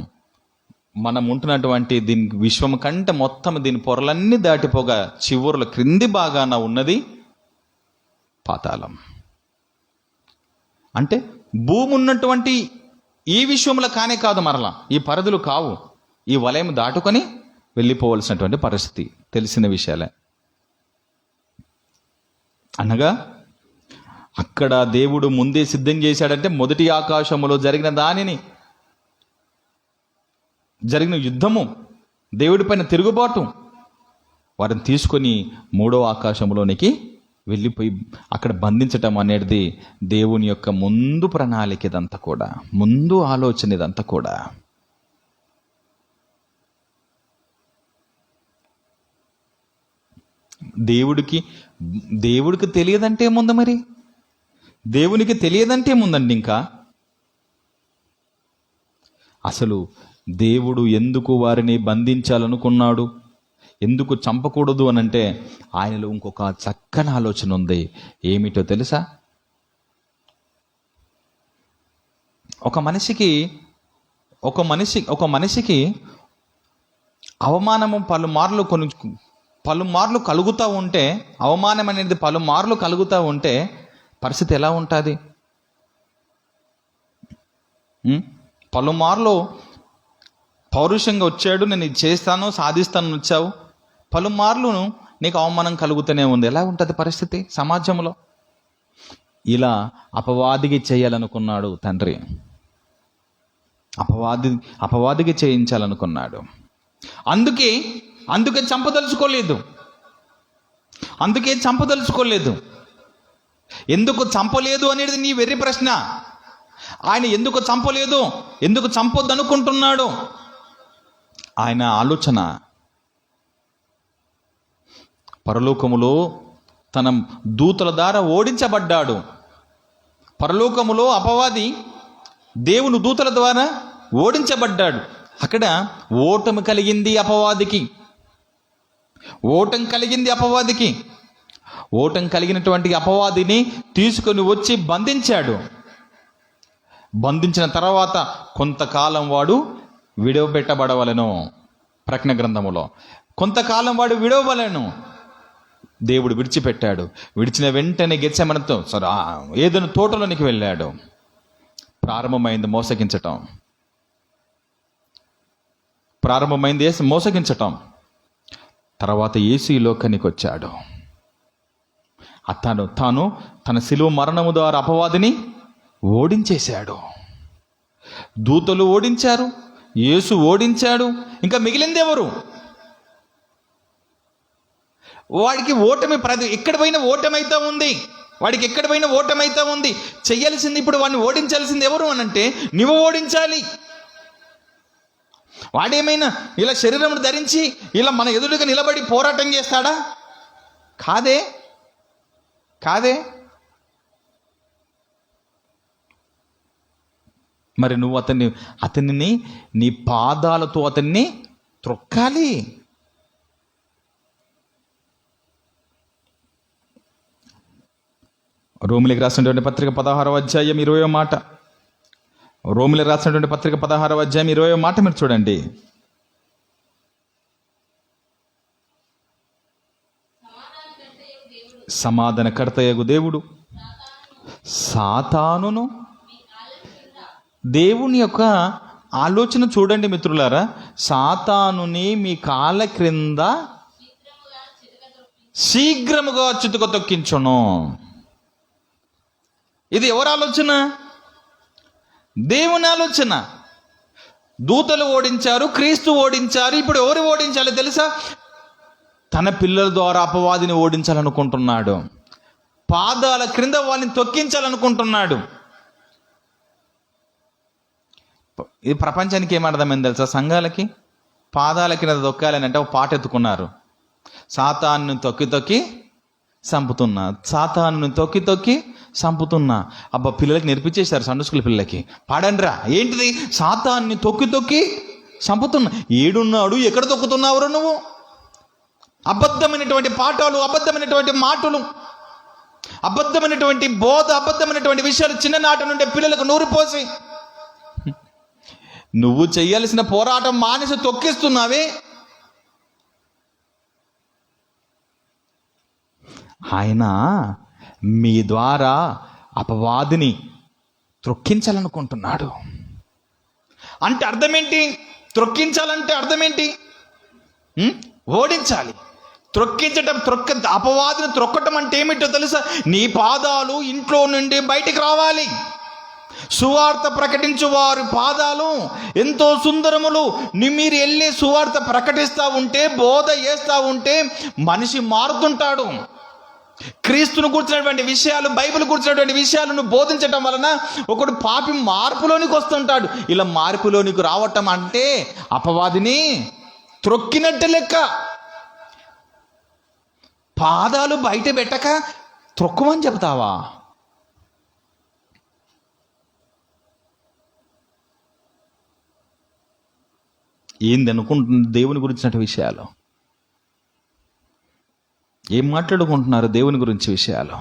మనం ఉంటున్నటువంటి దీని విశ్వం కంటే మొత్తం దీని పొరలన్నీ దాటిపోగా చివరిలో క్రింది భాగాన ఉన్నది పాతాళం. అంటే భూమి ఉన్నటువంటి ఈ విశ్వంలో కానే కాదు, మరలా ఈ పరిధులు కావు, ఈ వలయం దాటుకొని వెళ్ళిపోవలసినటువంటి పరిస్థితి. తెలిసిన విషయాలే. అనగా అక్కడ దేవుడు ముందే సిద్ధం చేశాడంటే మొదటి ఆకాశములో జరిగిన దానిని, జరిగిన యుద్ధము, దేవుడి పైన తిరుగుబాటు, వారిని తీసుకొని మూడో ఆకాశంలోనికి వెళ్ళిపోయి అక్కడ బంధించటం అనేది దేవుని యొక్క ముందు ప్రణాళిక. ఇదంతా కూడా ముందు ఆలోచన, ఇదంతా కూడా. దేవుడికి తెలియదంటే ఏముంది మరి? దేవునికి తెలియదంటే ఏముందండి? ఇంకా అసలు దేవుడు ఎందుకు వారిని బంధించాలనుకున్నాడు, ఎందుకు చంపకూడదు అని అంటే ఆయనలో ఇంకొక చక్కని ఆలోచన ఉంది. ఏమిటో తెలుసా? ఒక మనిషికి అవమానము పలుమార్లు కలుగుతూ ఉంటే, అవమానం అనేది పలుమార్లు కలుగుతూ ఉంటే పరిస్థితి ఎలా ఉంటుంది? పలుమార్లు పౌరుషంగా వచ్చాడు, నేను ఇది చేస్తాను, సాధిస్తాను వచ్చావు, పలుమార్లు నీకు అవమానం కలుగుతూనే ఉంది. ఎలా ఉంటుంది పరిస్థితి సమాజంలో? ఇలా అపవాదికి చేయాలనుకున్నాడు తండ్రి, అపవాదికి చేయించాలనుకున్నాడు. అందుకే చంపదలుచుకోలేదు. ఎందుకు చంపలేదు అనేది నీ వెర్రి ప్రశ్న. ఆయన ఎందుకు చంపలేదు, ఎందుకు చంపొద్దు అనుకుంటున్నాడు? ఆయన ఆలోచన పరలోకములో తన దూతల ద్వారా ఓడించబడ్డాడు. పరలోకములో అపవాది దేవుని దూతల ద్వారా ఓడించబడ్డాడు. అక్కడ ఓటమి కలిగింది అపవాదికి. ఓటం కలిగినటువంటి అపవాదిని తీసుకొని వచ్చి బంధించాడు. బంధించిన తర్వాత కొంతకాలం వాడు విడవబెట్టబడవలెను. ప్రకటన గ్రంథములో కొంతకాలం వాడు విడవబడను. దేవుడు విడిచిపెట్టాడు. విడిచిన వెంటనే గెత్సెమనతో ఏదైనా తోటలోనికి వెళ్ళాడు. ప్రారంభమైంది మోసగించటం. తర్వాత యేసు ఈ లోకానికి వచ్చాడు. తాను తన శిలువ మరణము ద్వారా అపవాదిని ఓడించేశాడు. దూతలు ఓడించారు, యేసు ఓడించాడు. ఇంకా మిగిలింది ఎవరు? వాడికి ఎక్కడ పోయినా ఓటమైతే ఉంది. చెయ్యాల్సింది ఇప్పుడు వాడిని ఓడించాల్సింది ఎవరు అని అంటే నువ్వు ఓడించాలి. వాడేమైనా ఇలా శరీరం ధరించి ఇలా మన ఎదురుగా నిలబడి పోరాటం చేస్తాడా? కాదే. మరి నువ్వు అతన్ని నీ పాదాలతో అతన్ని త్రొక్కాలి. రోమిలికి రాసినటువంటి పత్రిక 16వ అధ్యాయం 20వ మాట. రోమిలికి రాసినటువంటి పత్రిక 16వ అధ్యాయం 20వ మాట మీరు చూడండి. సమాధానకర్తయగు దేవుడు సాతానును, దేవుని యొక్క ఆలోచన చూడండి మిత్రులారా, సాతానుని మీ కాళ్ళ క్రింద శీఘ్రముగా చితుక తొక్కించును. ఇది ఎవరి ఆలోచన? దేవుని ఆలోచన. దూతలు ఓడించారు, క్రీస్తు ఓడించారు. ఇప్పుడు ఎవరు ఓడించాలి తెలుసా? తన పిల్లల ద్వారా అపవాదిని ఓడించాలనుకుంటున్నాడు. పాదాల క్రింద వాళ్ళని తొక్కించాలనుకుంటున్నాడు. ఇది ప్రపంచానికి ఏమర్థమైంది తెలుసా? సంఘాలకి పాదాల కింద దొక్కాలని అంటే ఒక పాట ఎత్తుకున్నారు. సాతాను తొక్కి తొక్కి చంపుతున్నా, సాతాను తొక్కి తొక్కి చంపుతున్నా. అబ్బా, పిల్లలకి నేర్పించేశారు, సండే స్కూల్ పిల్లలకి. పాడండిరా. ఏంటిది? సాతాన్ని తొక్కి తొక్కి చంపుతున్నా. ఏడున్నాడు, ఎక్కడ తొక్కుతున్నావురా నువ్వు? అబద్ధమైనటువంటి పాఠాలు, అబద్ధమైనటువంటి మాటలు, అబద్ధమైనటువంటి బోధ, అబద్ధమైనటువంటి విషయాలు చిన్ననాటి నుండి పిల్లలకు నూరిపోసి నువ్వు చేయాల్సిన పోరాటం మానేసి తొక్కిస్తున్నావే. ఆయన మీ ద్వారా అపవాదిని త్రొక్కించాలనుకుంటున్నాడు. అంటే అర్థమేంటి? త్రొక్కించాలంటే అర్థమేంటి? ఓడించాలి. అపవాదిని త్రొక్కటం అంటే ఏమిటో తెలుసా? నీ పాదాలు ఇంట్లో నుండి బయటికి రావాలి. సువార్త ప్రకటించు వారి పాదాలు ఎంతో సుందరములు. మీరు వెళ్ళి సువార్త ప్రకటిస్తూ ఉంటే, బోధ చేస్తూ ఉంటే మనిషి మారుతుంటాడు. క్రీస్తును కూర్చున్నటువంటి విషయాలు, బైబిల్ కూర్చున్నటువంటి విషయాలను బోధించటం వలన ఒకడు పాపి మార్పులోనికి వస్తుంటాడు. ఇలా మార్పులోనికి రావటం అంటే అపవాదిని త్రొక్కినట్టు లెక్క. పాదాలు బయట పెట్టక త్రొక్కుమని చెబుతావా? ఏంది అనుకుంటుంది దేవుని గురించిన విషయాలు? ఏం మాట్లాడుకుంటున్నారు దేవుని గురించి విషయాలు?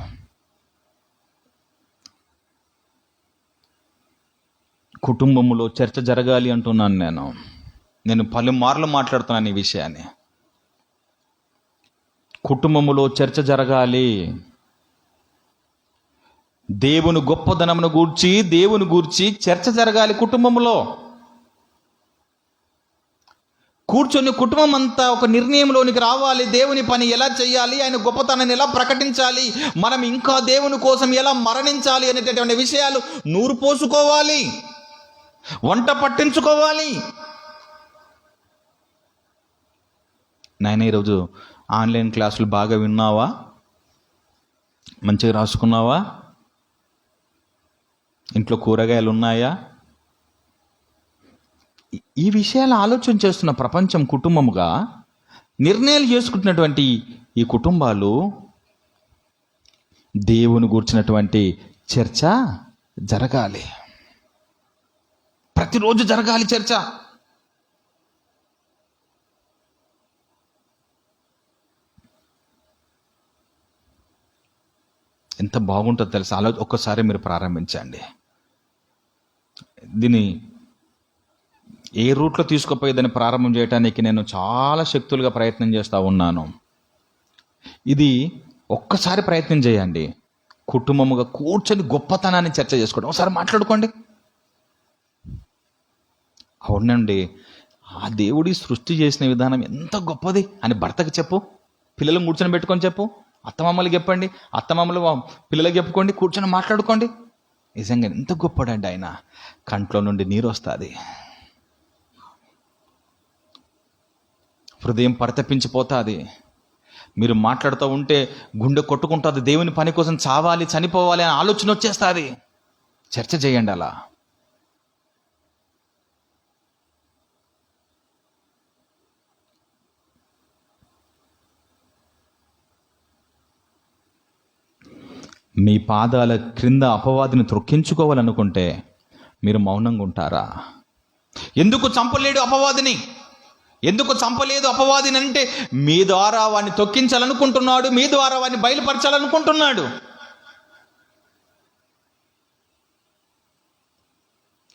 కుటుంబంలో చర్చ జరగాలి అంటున్నాను. నేను పలుమార్లు మాట్లాడుతున్నాను ఈ విషయాన్ని. కుటుంబంలో చర్చ జరగాలి. దేవుని గొప్పదనమును గూర్చి, దేవుని గూర్చి చర్చ జరగాలి కుటుంబంలో. కూర్చొని కుటుంబం అంతా ఒక నిర్ణయంలోనికి రావాలి. దేవుని పని ఎలా చేయాలి, ఆయన గొప్పతనాన్ని ఎలా ప్రకటించాలి, మనం ఇంకా దేవుని కోసం ఎలా మరణించాలి అనేటటువంటి విషయాలు నూరు పోసుకోవాలి, వంట పట్టించుకోవాలి. నాయన, ఈరోజు ఆన్లైన్ క్లాసులు బాగా విన్నావా? మంచిగా రాసుకున్నావా? ఇంట్లో కూరగాయలు ఉన్నాయా? ఈ విషయాలు ఆలోచన చేస్తున్న ప్రపంచం కుటుంబముగా నిర్ణయాలు చేసుకుంటున్నటువంటి ఈ కుటుంబాలు దేవుని గూర్చినటువంటి చర్చ జరగాలి. ప్రతిరోజు జరగాలి చర్చ. ఎంత బాగుంటుందో తెలుసా? ఒక్కసారి మీరు ప్రారంభించండి. దీన్ని ఏ రూట్లో తీసుకుపోయేదని ప్రారంభం చేయడానికి నేను చాలా శక్తులుగా ప్రయత్నం చేస్తూ ఉన్నాను. ఇది ఒక్కసారి ప్రయత్నం చేయండి. కుటుంబముగా కూర్చొని గొప్పతనాన్ని చర్చ చేసుకోండి. ఒకసారి మాట్లాడుకోండి. అవునండి, ఆ దేవుడి సృష్టి చేసిన విధానం ఎంత గొప్పది అని భర్తకి చెప్పు, పిల్లలను కూర్చొని పెట్టుకొని చెప్పు, అత్తమామలకి చెప్పండి, అత్తమామలు పిల్లలకి చెప్పుకోండి, కూర్చొని మాట్లాడుకోండి. నిజంగా ఎంత గొప్పడండి ఆయన. కంట్లో నుండి నీరు వస్తుంది, హృదయం పరితపించిపోతుంది. మీరు మాట్లాడుతూ ఉంటే గుండె కొట్టుకుంటుంది. దేవుని పని కోసం చావాలి, చనిపోవాలి అని ఆలోచన వచ్చేస్తుంది. చర్చ చేయండి అలా. మీ పాదాల క్రింద అపవాదిని త్రొక్కించుకోవాలనుకుంటే మీరు మౌనంగా ఉంటారా? ఎందుకు చంపలేడు అపవాదిని? ఎందుకు చంపలేదు అపవాదిని అంటే మీ ద్వారా వాడిని తొక్కించాలనుకుంటున్నాడు, మీ ద్వారా వాడిని బయలుపరచాలనుకుంటున్నాడు.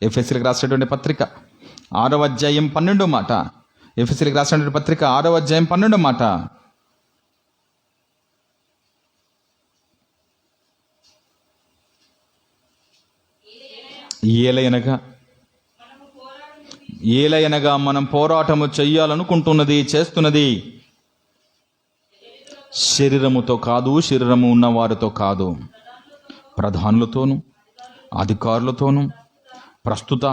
ఎఫెసీలకు రాసినటువంటి పత్రిక 6వ అధ్యాయం 12వ మాట. ఎఫెసీలకు రాసినటువంటి పత్రిక 6వ అధ్యాయం 12వ మాట. ఏలయనగా మనం పోరాటము చేస్తున్నది శరీరముతో కాదు, శరీరము ఉన్నవారితో కాదు, ప్రధానులతోనూ అధికారులతోనూ ప్రస్తుత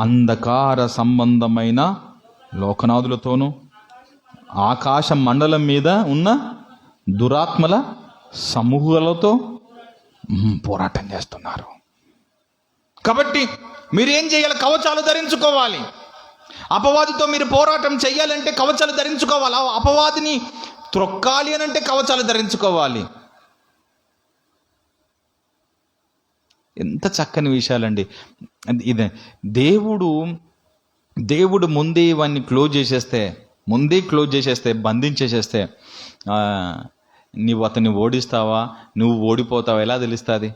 అంధకార సంబంధమైన లోకనాథులతోనూ ఆకాశ మండలం మీద ఉన్న దురాత్మల సమూహాలతో పోరాటం చేస్తున్నారు. కాబట్టి మీరేం చేయాలి? కవచాలు ధరించుకోవాలి. అపవాదితో మీరు పోరాటం చేయాలంటే కవచాలు ధరించుకోవాలి. అపవాదిని త్రొక్కాలి అని అంటే కవచాలు ధరించుకోవాలి. ఎంత చక్కని విషయాలండి ఇదే. దేవుడు ముందే ఇవన్నీ క్లోజ్ చేసేస్తే బంధించేసేస్తే నువ్వు అతన్ని ఓడిస్తావా, నువ్వు ఓడిపోతావా ఎలా తెలుస్తుంది?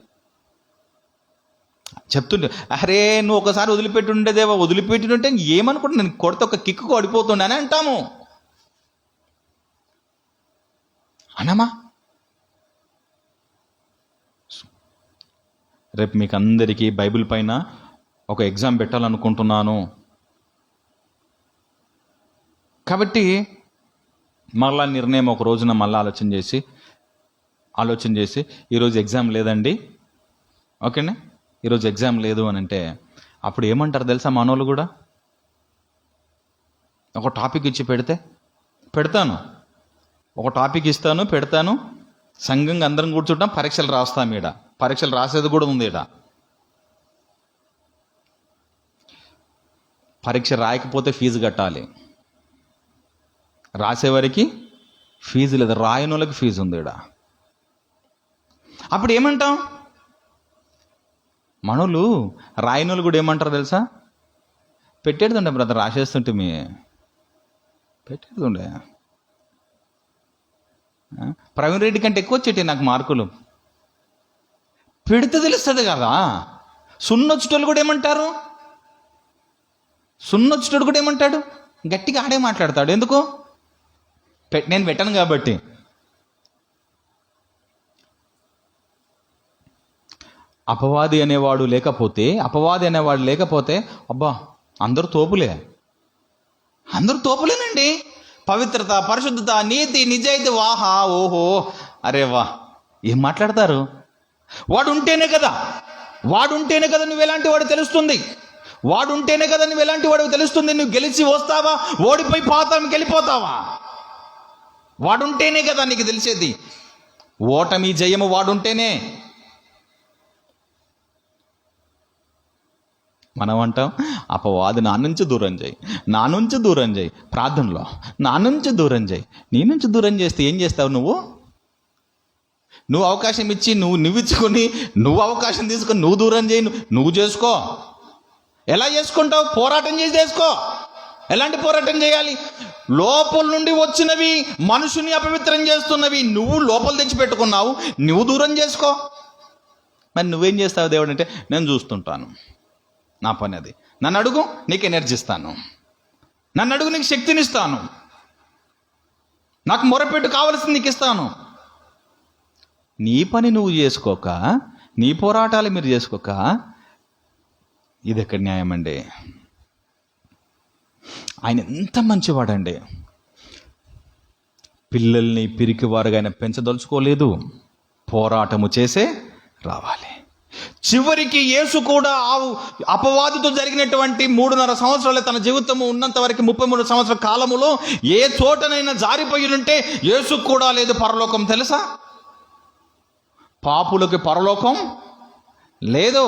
చెప్తుండే, అరే నువ్వు ఒకసారి వదిలిపెట్టుండేదేవా, వదిలిపెట్టింటే ఏమనుకుంటా, నేను కొడితే ఒక కిక్కు ఓడిపోతుండే అని అంటాము. అనమా? రేపు మీకు అందరికీ బైబిల్ పైన ఒక ఎగ్జామ్ పెట్టాలనుకుంటున్నాను. కాబట్టి మళ్ళా నిర్ణయం ఒక రోజున మళ్ళీ ఆలోచన చేసి ఈరోజు ఎగ్జామ్ లేదండి, ఓకేనా, ఈరోజు ఎగ్జామ్ లేదు అని అంటే అప్పుడు ఏమంటారు తెలుసా? మనోళ్ళు కూడా ఒక టాపిక్ ఇచ్చి పెడతాను, ఒక టాపిక్ ఇస్తాను, పెడతాను, సంఘంగా అందరం కూర్చుంటాం, పరీక్షలు రాస్తాం. పరీక్షలు రాసేది కూడా ఉంది. పరీక్ష రాయకపోతే ఫీజు కట్టాలి, రాసేవారికి ఫీజు లేదు, రాయని వాళ్ళకి ఫీజు ఉంది. అప్పుడు ఏమంటాం? మనోళ్ళు రాయనోళ్ళు కూడా ఏమంటారు తెలుసా? పెట్టేడుతుండే బ్రదర్, రాసేస్తుంటే పెట్టేడుతుండే. ప్రవీణ్ రెడ్డి కంటే ఎక్కువ వచ్చేటి నాకు మార్కులు. పెడితే తెలుస్తుంది కదా. సున్నొచ్చుటోళ్ళు కూడా ఏమంటారు? సున్నొచ్చుటోడు కూడా ఏమంటాడు? గట్టిగా ఆడే మాట్లాడతాడు. ఎందుకు? నేను పెట్టను కాబట్టి. అపవాది అనేవాడు లేకపోతే అబ్బా అందరూ తోపులేనండి. పవిత్రత, పరిశుద్ధత, నీతి, నిజాయితీ, వాహా ఓహో అరే వా ఏం మాట్లాడతారు? వాడు ఉంటేనే కదా నువ్వు ఎలాంటి వాడు తెలుస్తుంది. నువ్వు గెలిచి వస్తావా, ఓడిపోయి పాతానికి వెళ్ళిపోతావా? వాడుంటేనే కదా నీకు తెలిసేది. ఓటమి జయము వాడుంటేనే. మనం అంటాం అపవాది నా నుంచి దూరం చేయి ప్రార్థనలో, నా నుంచి దూరం చేయి. నీ నుంచి దూరం చేస్తే ఏం చేస్తావు? నువ్వు అవకాశం ఇచ్చి నువ్వు ఇచ్చుకొని నువ్వు అవకాశం తీసుకొని నువ్వు దూరం చేయి. నువ్వు చేసుకో. ఎలా చేసుకుంటావు? పోరాటం చేసి చేసుకో. ఎలాంటి పోరాటం చేయాలి? లోపల నుండి వచ్చినవి మనుషుని అపవిత్రం చేస్తున్నవి నువ్వు లోపల తెచ్చి పెట్టుకున్నావు, నువ్వు దూరం చేసుకో. మరి నువ్వేం చేస్తావు? దేవుడు అంటే నేను చూస్తుంటాను, నా పని అది. నన్ను అడుగు, నీకు ఎనర్జీ ఇస్తాను. నన్ను అడుగు, నీకు శక్తినిస్తాను. నాకు మొరపెట్టు, కావలసింది నీకు ఇస్తాను. నీ పని నువ్వు చేసుకోక, నీ పోరాటాలు మీరు చేసుకోక, ఇది ఎక్కడ న్యాయం అండి? ఆయన ఎంత మంచివాడండి. పిల్లల్ని పిరికివారుగా ఆయన పెంచదలుచుకోలేదు, పోరాటము చేసే రావాలి. చివరికి యేసు కూడా అపవాదితో జరిగినటువంటి 3.5 సంవత్సరాలు తన జీవితము ఉన్నంత వరకు 33 సంవత్సరాల కాలములో ఏ చోటనైనా జారిపోయి ఉంటే యేసు కూడా లేదు పరలోకం. తెలుసా? పాపులకి పరలోకం లేదు.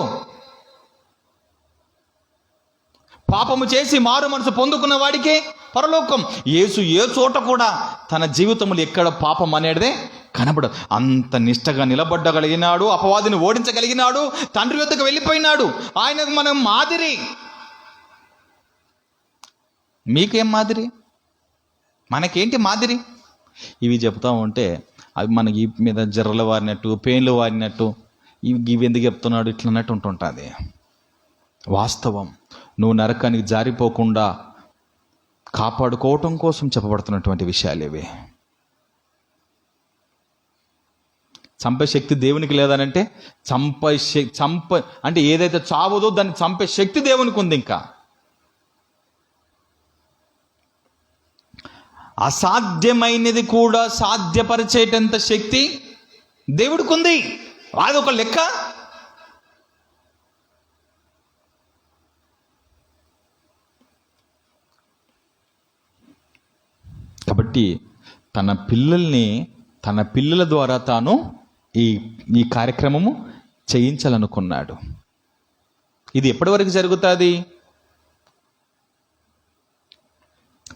పాపము చేసి మారు మనసు పొందుకున్న వాడికే పరలోకం. యేసు ఏ చోట కూడా తన జీవితంలో ఎక్కడ పాపం అనేదే కనబడు. అంత నిష్టగా నిలబడ్డగలిగినాడు, అపవాదిని ఓడించగలిగినాడు, తండ్రి యొద్దకు వెళ్ళిపోయినాడు. ఆయనకు మనం మాదిరి. మీకేం మాదిరి? మనకేంటి మాదిరి? ఇవి చెప్తా ఉంటే అవి మనకి మీద జర్రలు వారినట్టు, పెయిన్లు వారినట్టు, ఇవి ఎందుకు చెప్తున్నాడు ఇట్లా అన్నట్టు ఉంటుంటుంది. వాస్తవం. నువ్వు నరకానికి జారిపోకుండా కాపాడుకోవటం కోసం చెప్పబడుతున్నటువంటి విషయాలు ఇవి. చంపే శక్తి దేవునికి లేదనంటే చంప అంటే ఏదైతే చావదో దాన్ని చంపే శక్తి దేవునికి ఉంది. ఇంకా అసాధ్యమైనది కూడా సాధ్యపరిచేటంత శక్తి దేవుడికి ఉంది. అది ఒక లెక్క. కాబట్టి తన పిల్లల ద్వారా తాను ఈ కార్యక్రమము చేయించాలనుకున్నాడు. ఇది ఎప్పటి వరకు జరుగుతుంది?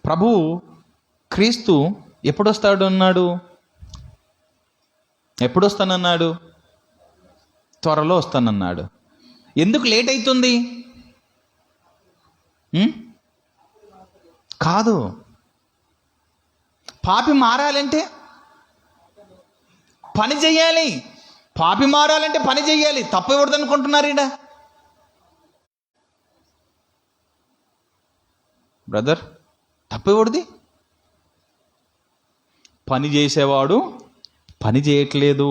ప్రభువు క్రీస్తు ఎప్పుడొస్తాడన్నాడు? ఎప్పుడొస్తానన్నాడు? త్వరలో వస్తానన్నాడు. ఎందుకు లేట్ అవుతుంది? కాదు, పాపి మారాలంటే పని చెయ్యాలి. పాపి మారాలంటే పని చెయ్యాలి. తప్పు ఎవరిది అనుకుంటున్నారు ఈడ? బ్రదర్, తప్పు ఎవరిది? పని చేసేవాడు పని చేయట్లేదు.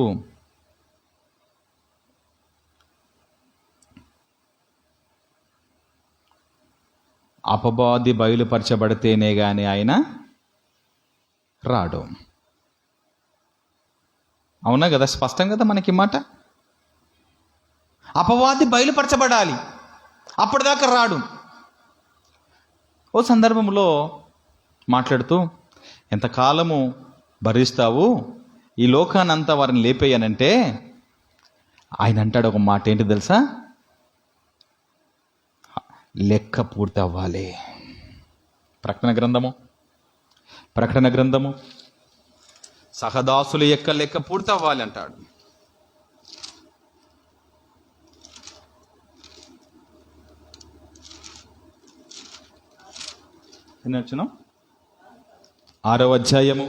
అపవాది బయలుపరచబడితేనే గాని ఆయన రాడు. అవునా కదా? స్పష్టం కదా మనకి మాట. అపవాది బయలుపరచబడాలి, అప్పటిదాకా రాడు. ఓ సందర్భంలో మాట్లాడుతూ, ఎంతకాలము భరిస్తావు, ఈ లోకానంతా వారిని లేపేయనంటే ఆయన అంటాడు ఒక మాట, ఏంటి తెలుసా? లెక్క పూర్తి అవ్వాలి. ప్రకటన గ్రంథము సహదాసుల యొక్క లెక్క పూర్తి అవ్వాలి అంటాడు. ఎన్నొచ్చును? 6వ అధ్యాయము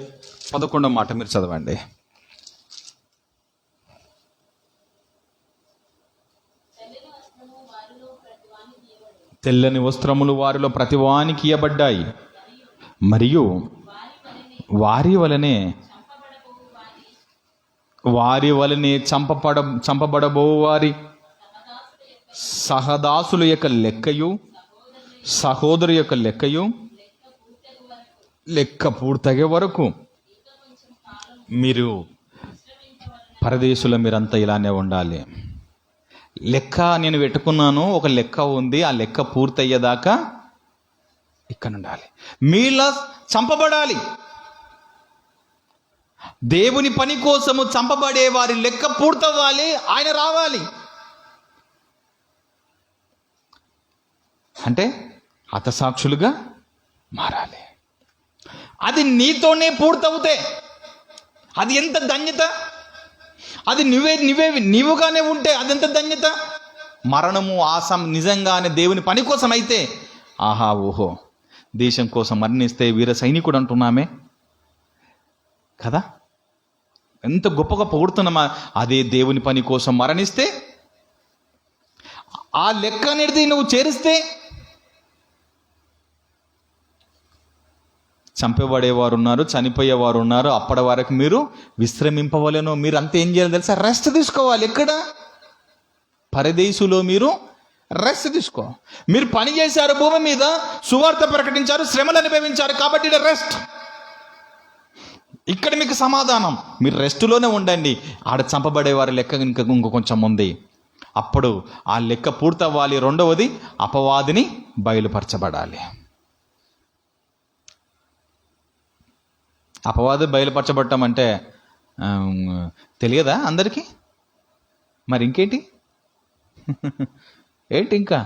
11వ మాట మీరు చదవండి. తెల్లని వస్త్రములు వారిలో ప్రతివానికి ఇయ్యబడ్డాయి, మరియు వారి వలనే చంపబడబో వారి సహదాసుల యొక్క లెక్కయు సహోదరు యొక్క లెక్కయు లెక్క పూర్తయ్యే వరకు మీరు పరదేశుల మీరంతా ఇలానే ఉండాలి. లెక్క నేను పెట్టుకున్నాను, ఒక లెక్క ఉంది, ఆ లెక్క పూర్తయ్యేదాకా ఇక్కడ ఉండాలి. మీలా చంపబడాలి. దేవుని పని కోసము చంపబడే వారి లెక్క పూర్తవ్వాలి, ఆయన రావాలి. అంటే హతసాక్షులుగా మారాలి. అది నీతోనే పూర్తవుతే అది ఎంత ధన్యత! అది నీవుగానే ఉంటే అదెంత ధన్యత! మరణము నిజంగానే దేవుని పని కోసం అయితే, ఆహా ఓహో, దేశం కోసం మరణిస్తే వీర సైనికుడు అంటున్నామే కదా, ఎంత గొప్పగా పొగుడుతున్నామా. అదే దేవుని పని కోసం మరణిస్తే, ఆ లెక్క అనేది నువ్వు చేరిస్తే, చంపబడేవారు ఉన్నారు, చనిపోయేవారు ఉన్నారు. అప్పటి వరకు మీరు విశ్రమింపవలెను. మీరు అంతా ఏం చేయాలి తెలుసా? రెస్ట్ తీసుకోవాలి. ఎక్కడ? పరదేశులో మీరు రెస్ట్ తీసుకో. మీరు పని చేశారు, భూమి మీద సువార్త ప్రకటించారు, శ్రమలు అనుభవించారు, కాబట్టి రెస్ట్. ఇక్కడ మీకు సమాధానం. మీరు రెస్టులోనే ఉండండి. ఆడ చంపబడేవారి లెక్క ఇంకా కొంచెం ఉంది. అప్పుడు ఆ లెక్క పూర్తవ్వాలి. రెండవది, అపవాదిని బయలుపరచబడాలి. అపవాది బయలుపరచబడటం అంటే తెలియదా అందరికీ? మరి ఇంకేంటి? ఏంటి ఇంకా?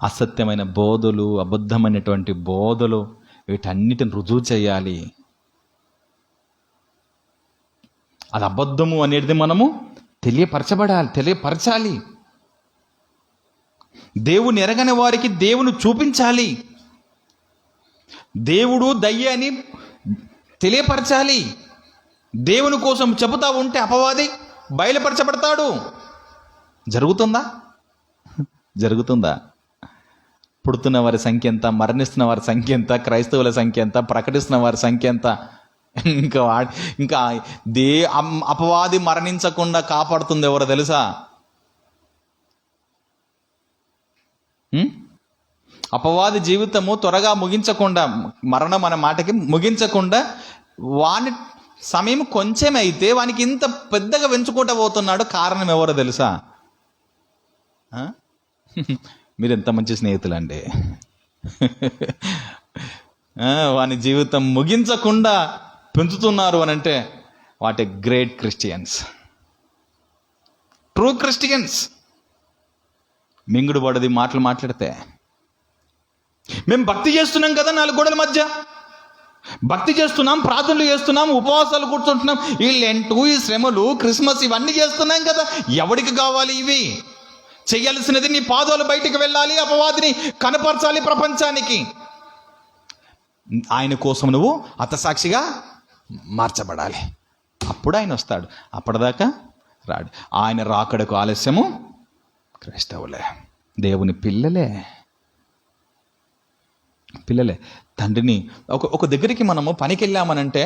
అసత్యమైన బోధలు, అబద్ధమైనటువంటి బోధలు, వీటన్నిటిని రుజువు చేయాలి. అది అబద్ధము అనేది మనము తెలియపరచాలి. దేవుని ఎరగని వారికి దేవుని చూపించాలి. దేవుడు దయ్య అని తెలియపరచాలి. దేవుని కోసం చెబుతా ఉంటే అపవాది బయలుపరచబడతాడు. జరుగుతుందా? జరుగుతుందా? పుడుతున్న వారి సంఖ్య ఎంత, మరణిస్తున్న వారి సంఖ్య ఎంత, క్రైస్తవుల సంఖ్య ఎంత, ప్రకటిస్తున్న వారి సంఖ్య ఎంత? ఇంకా అపవాది మరణించకుండా కాపాడుతుంది ఎవరో తెలుసా? అపవాది జీవితము త్వరగా ముగించకుండా, మరణం అనే మాటకి ముగించకుండా, వాని సమయం కొంచెం అయితే వానికి ఇంత పెద్దగా పెంచుకుంటూ పోతున్నాడు. కారణం ఎవరో తెలుసా? మీరు ఎంత మంచి స్నేహితులండి. వాని జీవితం ముగించకుండా పెంచుతున్నారు అని అంటే what a great Christians, true Christians. మింగుడు పడది మాటలు మాట్లాడితే. మేము భక్తి చేస్తున్నాం కదా, 4 గోడల మధ్య భక్తి చేస్తున్నాం, ప్రార్థనలు చేస్తున్నాం, ఉపవాసాలు కూర్చుంటున్నాం, ఈ లెంటు, ఈ శ్రమలు, క్రిస్మస్ ఇవన్నీ చేస్తున్నాం కదా. ఎవడికి కావాలి ఇవి? చెయ్యాల్సినది నీ పాదాలు బయటికి వెళ్ళాలి, అపవాదిని కనపరచాలి ప్రపంచానికి. ఆయన కోసం నువ్వు హతసాక్షిగా మార్చబడాలి. అప్పుడు ఆయన వస్తాడు. అప్పటిదాకా రాడు. ఆయన రాకడకు ఆలస్యము. క్రైస్తవులే, దేవుని పిల్లలే తండ్రిని ఒక దగ్గరికి మనము పనికి వెళ్ళామంటే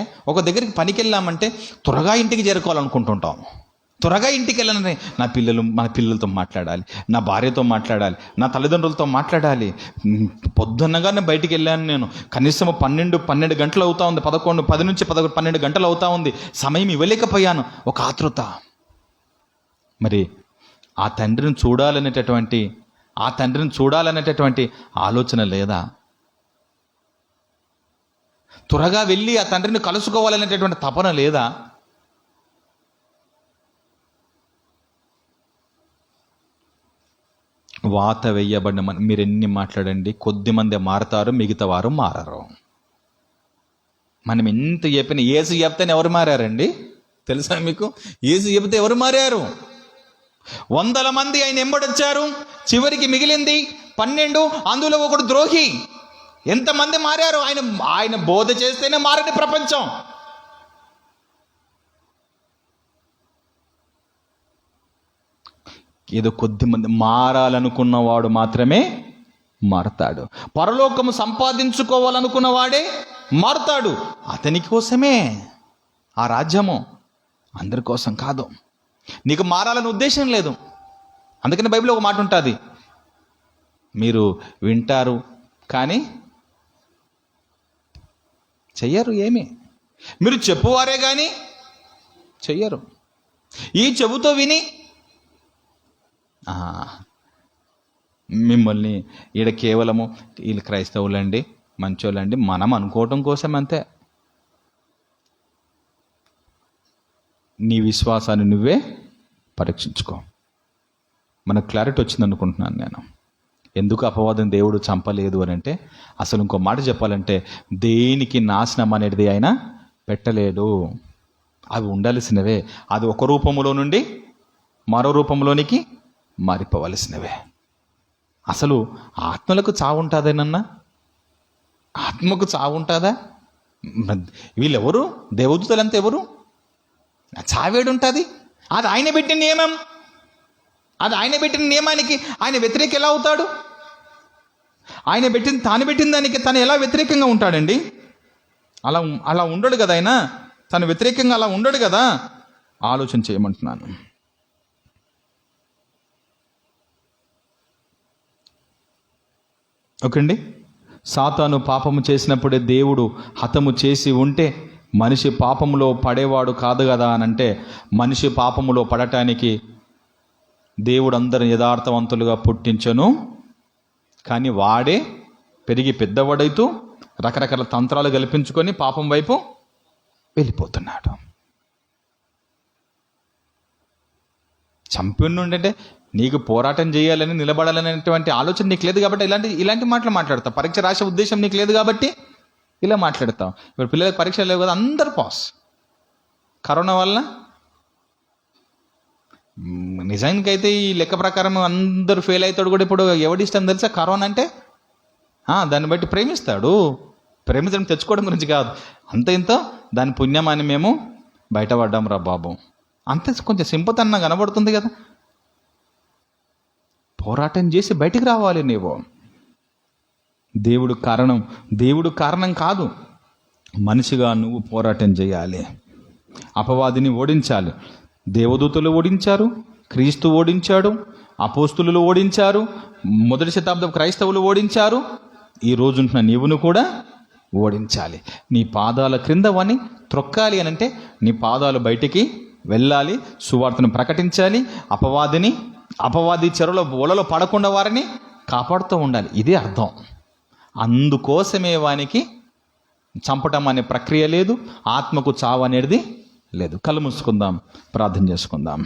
త్వరగా ఇంటికి చేరుకోవాలనుకుంటుంటాం. త్వరగా ఇంటికి వెళ్ళాలని మన పిల్లలతో మాట్లాడాలి, నా భార్యతో మాట్లాడాలి, నా తల్లిదండ్రులతో మాట్లాడాలి. పొద్దున్నగానే బయటికి వెళ్ళాను నేను, కనీసం 12 గంటలు అవుతా ఉంది, 10 నుంచి 12 గంటలు అవుతా ఉంది. సమయం ఇవ్వలేకపోయాను. ఒక ఆతృత. మరి ఆ తండ్రిని చూడాలనేటటువంటి ఆలోచన లేదా? త్వరగా వెళ్ళి ఆ తండ్రిని కలుసుకోవాలనేటటువంటి తపన లేదా? వాత వేయబడిన మీరు ఎన్ని మాట్లాడండి, కొద్దిమంది మారతారు, మిగతా వారు మారరు. మనం ఎంత చెప్పినా, యేసు చెప్తేనే ఎవరు మారారండి తెలుసా మీకు? యేసు చెప్తే ఎవరు మారారు? 100 మంది ఆయన ఎంబడొచ్చారు, చివరికి మిగిలింది 12, అందులో ఒకడు ద్రోహి. ఎంతమంది మారారు? ఆయన బోధ చేస్తేనే మారని ప్రపంచం. ఏదో కొద్దిమంది మారాలనుకున్నవాడు మాత్రమే మారతాడు. పరలోకము సంపాదించుకోవాలనుకున్నవాడే మారుతాడు. అతని కోసమే ఆ రాజ్యము, అందరి కోసం కాదు. నీకు మారాలని ఉద్దేశం లేదు. అందుకని బైబిల్లో ఒక మాట ఉంటుంది, మీరు వింటారు కానీ చెయ్యరు. ఏమి? మీరు చెప్పువారే కానీ చెయ్యరు. ఈ చెబుతో విని మిమ్మల్ని ఈడ కేవలము వీళ్ళు క్రైస్తవులండి, మంచోళ్ళండి మనం అనుకోవటం కోసం అంతే. నీ విశ్వాసాన్ని నువ్వే పరీక్షించుకో. మనకు క్లారిటీ వచ్చింది అనుకుంటున్నాను నేను. ఎందుకు అపవాదం దేవుడు చంపలేదు అని అంటే, అసలు ఇంకో మాట చెప్పాలంటే, దేనికి నాశనం అనేది ఆయన పెట్టలేడు. అవి ఉండాల్సినవే. అది ఒక రూపంలో నుండి మరో రూపంలోనికి మారిపోవలసినవే. అసలు ఆత్మలకు చావు ఉంటుందేనన్నా? ఆత్మకు చావు ఉంటుందా? వీళ్ళెవరు? దేవదూతలంతా ఎవరు? చావేడు ఉంటుంది. అది ఆయన పెట్టిన నియమం. అది ఆయన పెట్టిన నియమానికి ఆయన వ్యతిరేక ఎలా అవుతాడు? తాను పెట్టిన దానికి తను ఎలా వ్యతిరేకంగా ఉంటాడండి? అలా ఉండడు కదా ఆయన. తను వ్యతిరేకంగా అలా ఉండడు కదా. ఆలోచన చేయమంటున్నాను. ఓకేండి. సాతాను పాపము చేసినప్పుడే దేవుడు హతము చేసి ఉంటే మనిషి పాపములో పడేవాడు కాదు కదా అని అంటే, మనిషి పాపములో పడటానికి దేవుడు అందరిని యథార్థవంతులుగా పుట్టించను, కానీ వాడే పెరిగి పెద్దవాడైతూ రకరకాల తంత్రాలు కల్పించుకొని పాపం వైపు వెళ్ళిపోతున్నాడు. చంపినుండంటే నీకు పోరాటం చేయాలని, నిలబడాలనేటువంటి ఆలోచన నీకు లేదు కాబట్టి ఇలాంటి మాటలు మాట్లాడతావు. పరీక్ష రాసే ఉద్దేశం నీకు లేదు కాబట్టి ఇలా మాట్లాడతావు. ఇప్పుడు పిల్లలకు పరీక్షలు లేవు కదా, అందరు పాస్. కరోనా వల్ల నిజానికైతే ఈ లెక్క ప్రకారం అందరూ ఫెయిల్ అవుతాడు కూడా. ఇప్పుడు ఎవడి ఇష్టం తెలుసా? కరోనా అంటే దాన్ని బట్టి ప్రేమిస్తాడు. ప్రేమించడం తెచ్చుకోవడం గురించి కాదు. అంత ఇంతో దాని పుణ్యమాని మేము బయటపడ్డాం రా బాబు, అంతే. కొంచెం సింపతన్న కనబడుతుంది కదా. పోరాటం చేసి బయటికి రావాలి నీవు. దేవుడు కారణం కాదు, మనిషిగా నువ్వు పోరాటం చేయాలి. అపవాదిని ఓడించాలి. దేవదూతలు ఓడించారు, క్రీస్తు ఓడించాడు, అపోస్తులు ఓడించారు, మొదటి శతాబ్దం క్రైస్తవులు ఓడించారు. ఈ రోజుంటున్న నీవును కూడా ఓడించాలి. నీ పాదాల క్రిందవని త్రొక్కాలి అనంటే నీ పాదాలు బయటికి వెళ్ళాలి, సువార్తను ప్రకటించాలి, అపవాది చెరలో ఒలలో పడకుండా వారిని కాపాడుతూ ఉండాలి. ఇదే అర్థం. అందుకోసమే వానికి చంపటం అనే ప్రక్రియ లేదు, ఆత్మకు చావు అనేది లేదు. కళ్ళు మూసుకుందాం, ప్రార్థన చేసుకుందాం.